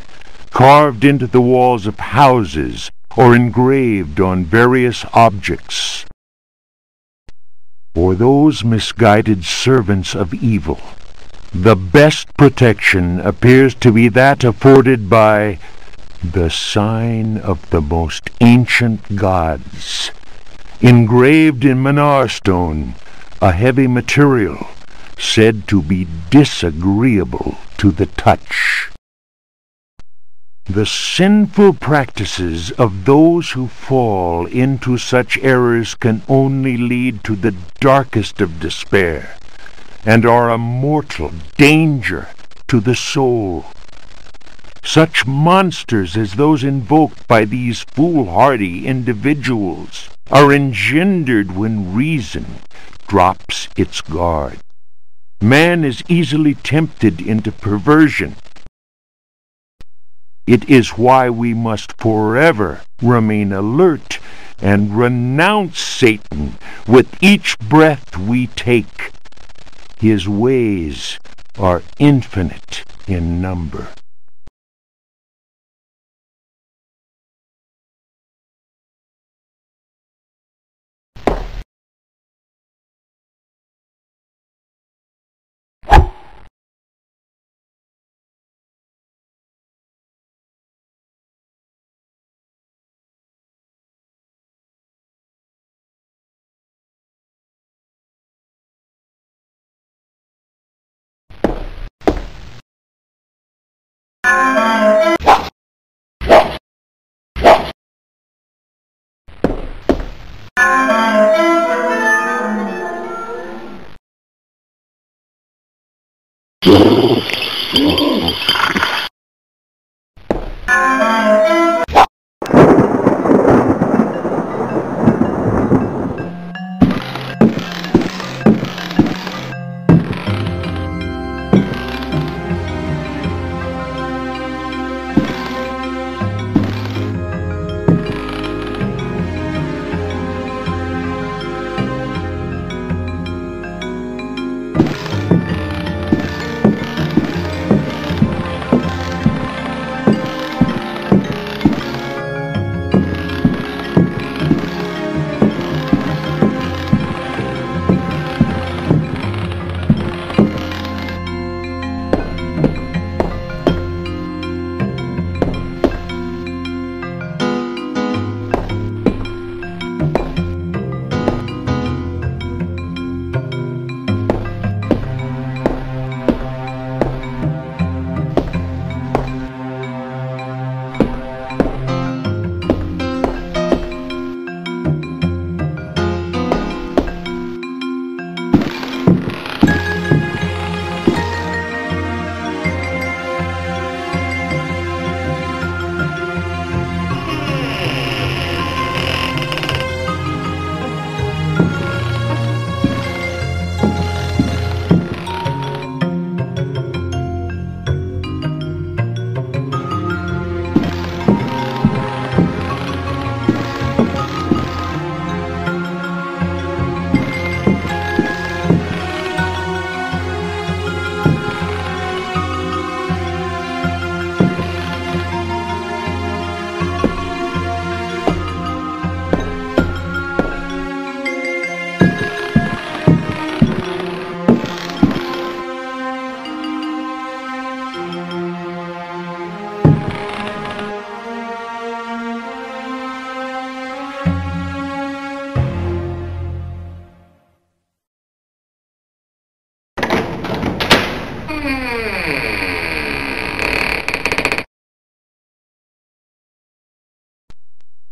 carved into the walls of houses or engraved on various objects. For those misguided servants of evil, the best protection appears to be that afforded by the sign of the most ancient gods, engraved in Manar stone, a heavy material said to be disagreeable to the touch. The sinful practices of those who fall into such errors can only lead to the darkest of despair, and are a mortal danger to the soul. Such monsters as those invoked by these foolhardy individuals are engendered when reason drops its guard. Man is easily tempted into perversion. It is why we must forever remain alert and renounce Satan with each breath we take. His ways are infinite in number.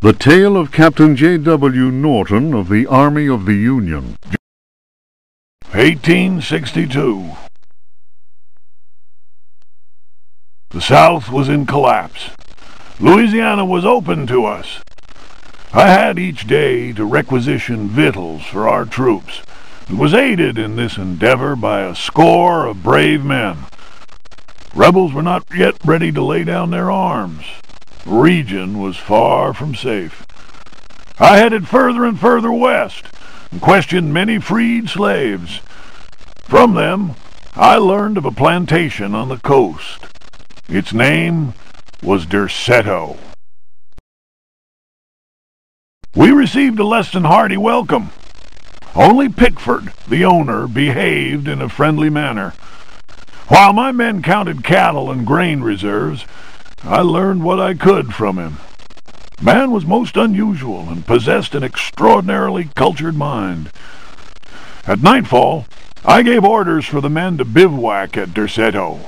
The Tale of Captain J.W. Norton of the Army of the Union. 1862. The South was in collapse. Louisiana was open to us. I had each day to requisition victuals for our troops, and was aided in this endeavor by a score of brave men. Rebels were not yet ready to lay down their arms. The region was far from safe. I headed further and further west, and questioned many freed slaves. From them, I learned of a plantation on the coast. Its name was Derceto. We received a less than hearty welcome. Only Pickford, the owner, behaved in a friendly manner. While my men counted cattle and grain reserves, I learned what I could from him. Man was most unusual and possessed an extraordinarily cultured mind. At nightfall, I gave orders for the men to bivouac at Derceto.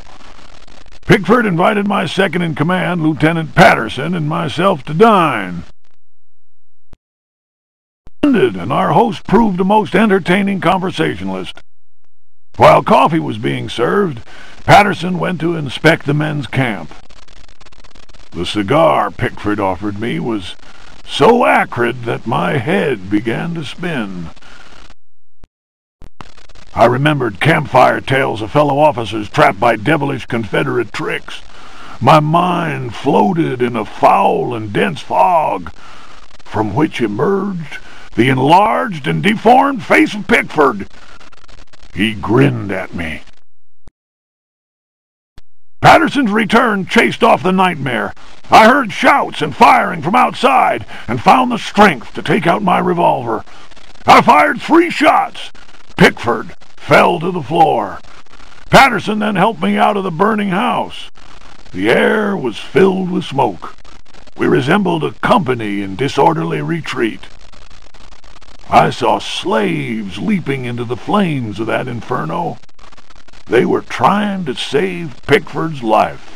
Pickford invited my second-in-command, Lieutenant Patterson, and myself to dine. And our host proved a most entertaining conversationalist. While coffee was being served, Patterson went to inspect the men's camp. The cigar Pickford offered me was so acrid that my head began to spin. I remembered campfire tales of fellow officers trapped by devilish Confederate tricks. My mind floated in a foul and dense fog, from which emerged the enlarged and deformed face of Pickford. He grinned at me. Patterson's return chased off the nightmare. I heard shouts and firing from outside, and found the strength to take out my revolver. I fired 3 shots. Pickford fell to the floor. Patterson then helped me out of the burning house. The air was filled with smoke. We resembled a company in disorderly retreat. I saw slaves leaping into the flames of that inferno. They were trying to save Pickford's life.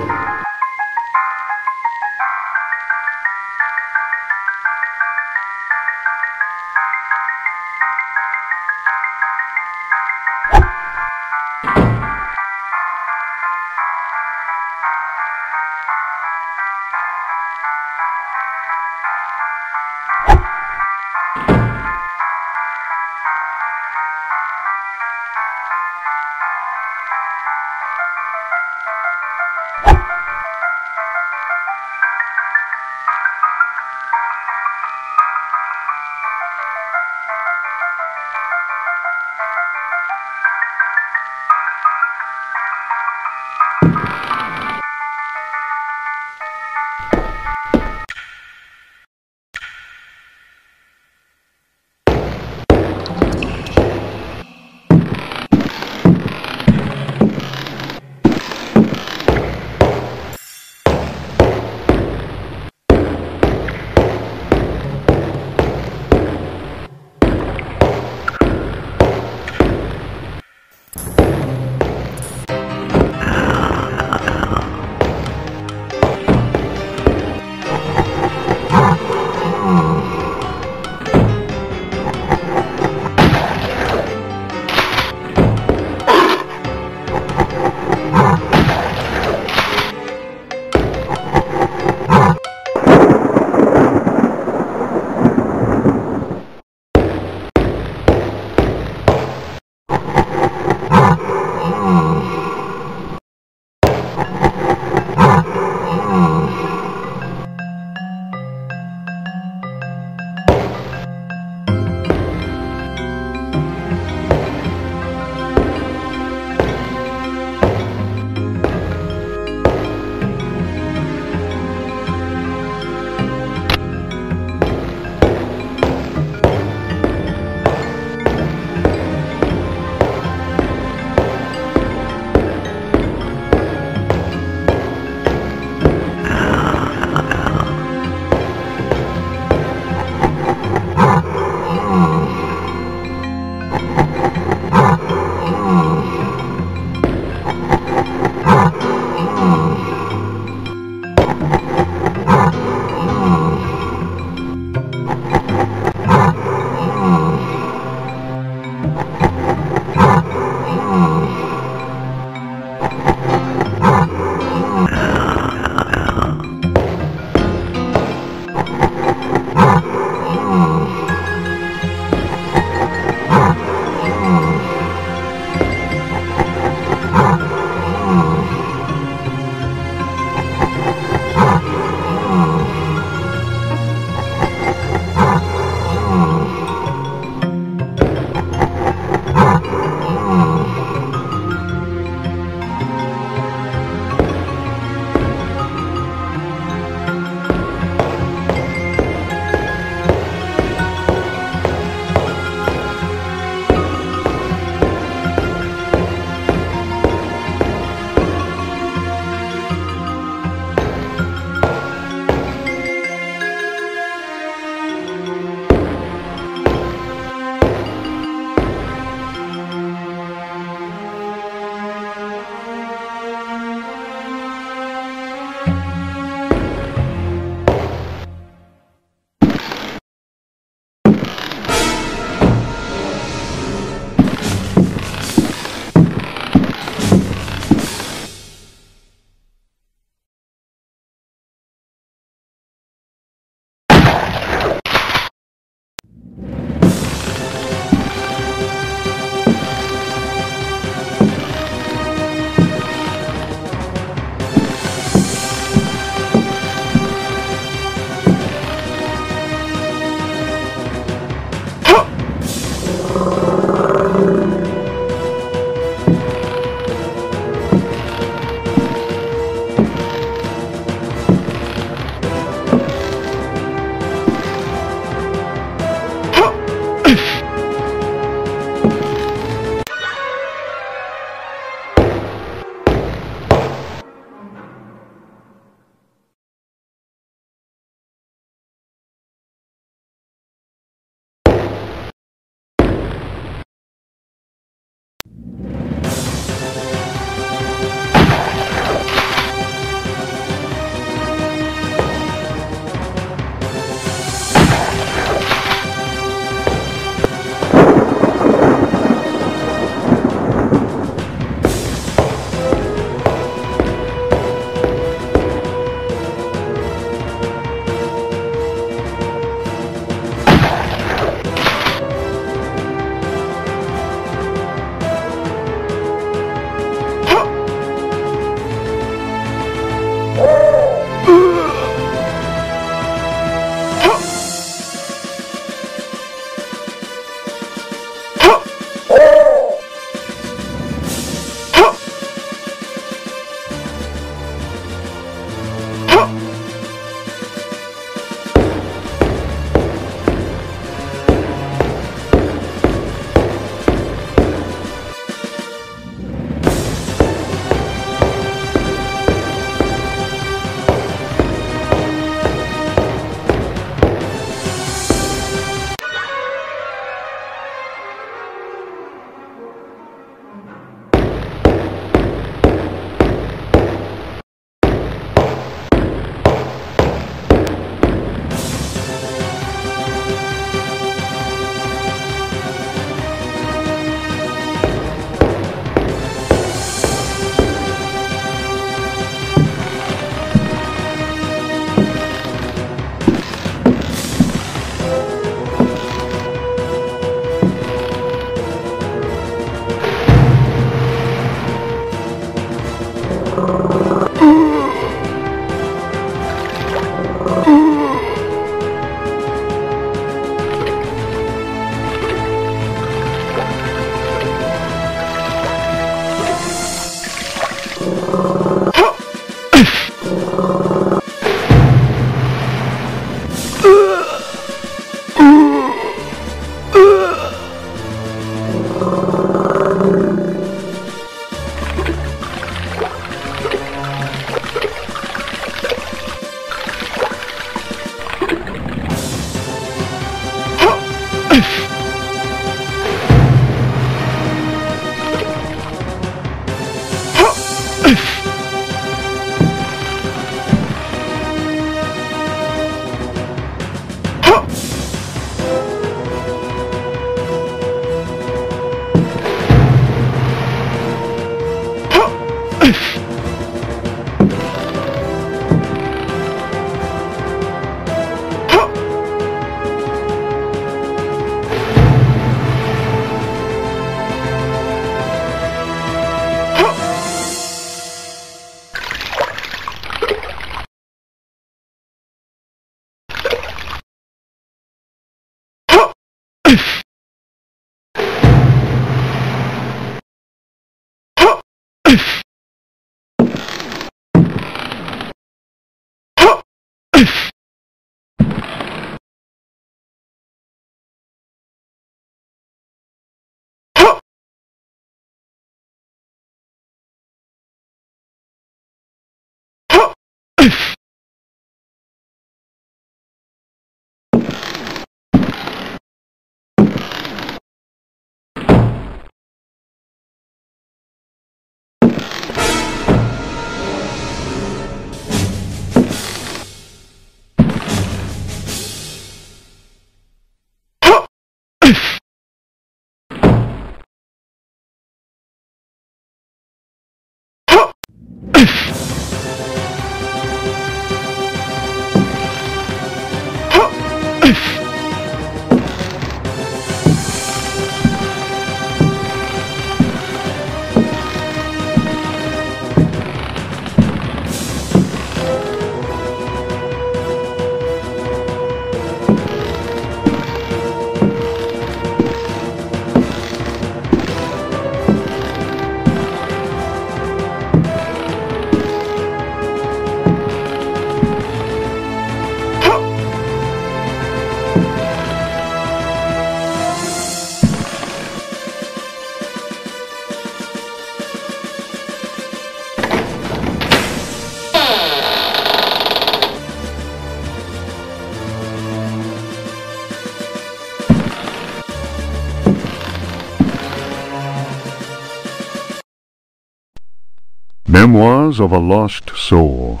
Memoirs of a Lost Soul.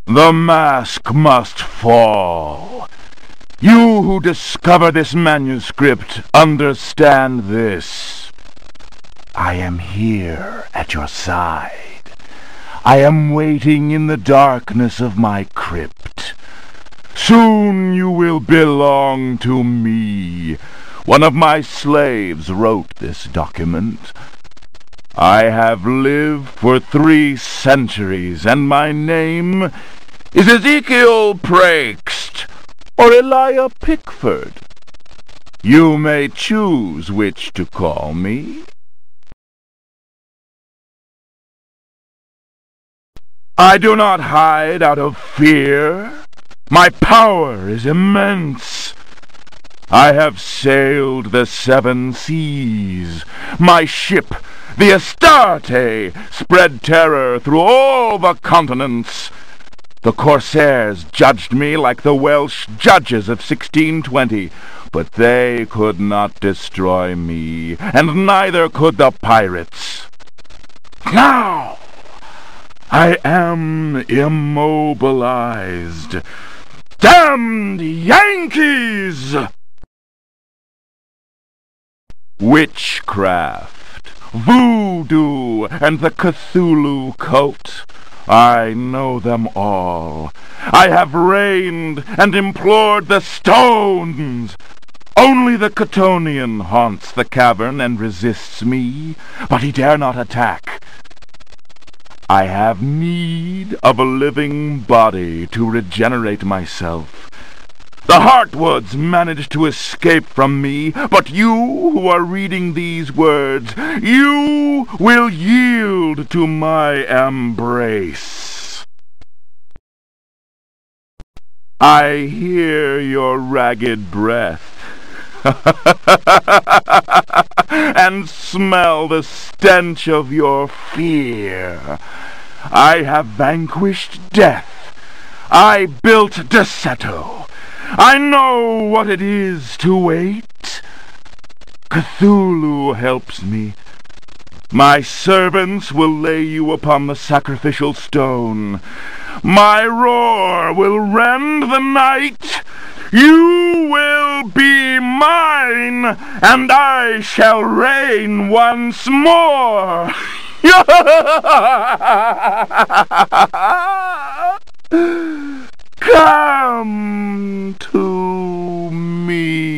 The mask must fall. You who discover this manuscript, understand this. I am here at your side. I am waiting in the darkness of my crypt. Soon you will belong to me. One of my slaves wrote this document. I have lived for 3 centuries, and my name is Ezekiel Prext, or Elijah Pickford. You may choose which to call me. I do not hide out of fear. My power is immense. I have sailed the 7 seas. My ship, the Astarte, spread terror through all the continents. The corsairs judged me like the Welsh judges of 1620, but they could not destroy me, and neither could the pirates. Now I am immobilized. Damned Yankees! Witchcraft, voodoo, and the Cthulhu cult. I know them all. I have reigned and implored the stones. Only the Catonian haunts the cavern and resists me, but he dare not attack. I have need of a living body to regenerate myself. The Hartwoods managed to escape from me, but you who are reading these words, you will yield to my embrace. I hear your ragged breath and smell the stench of your fear. I have vanquished death. I built Deseto. I know what it is to wait. Cthulhu helps me. My servants will lay you upon the sacrificial stone. My roar will rend the night. You will be mine, and I shall reign once more. Come to me.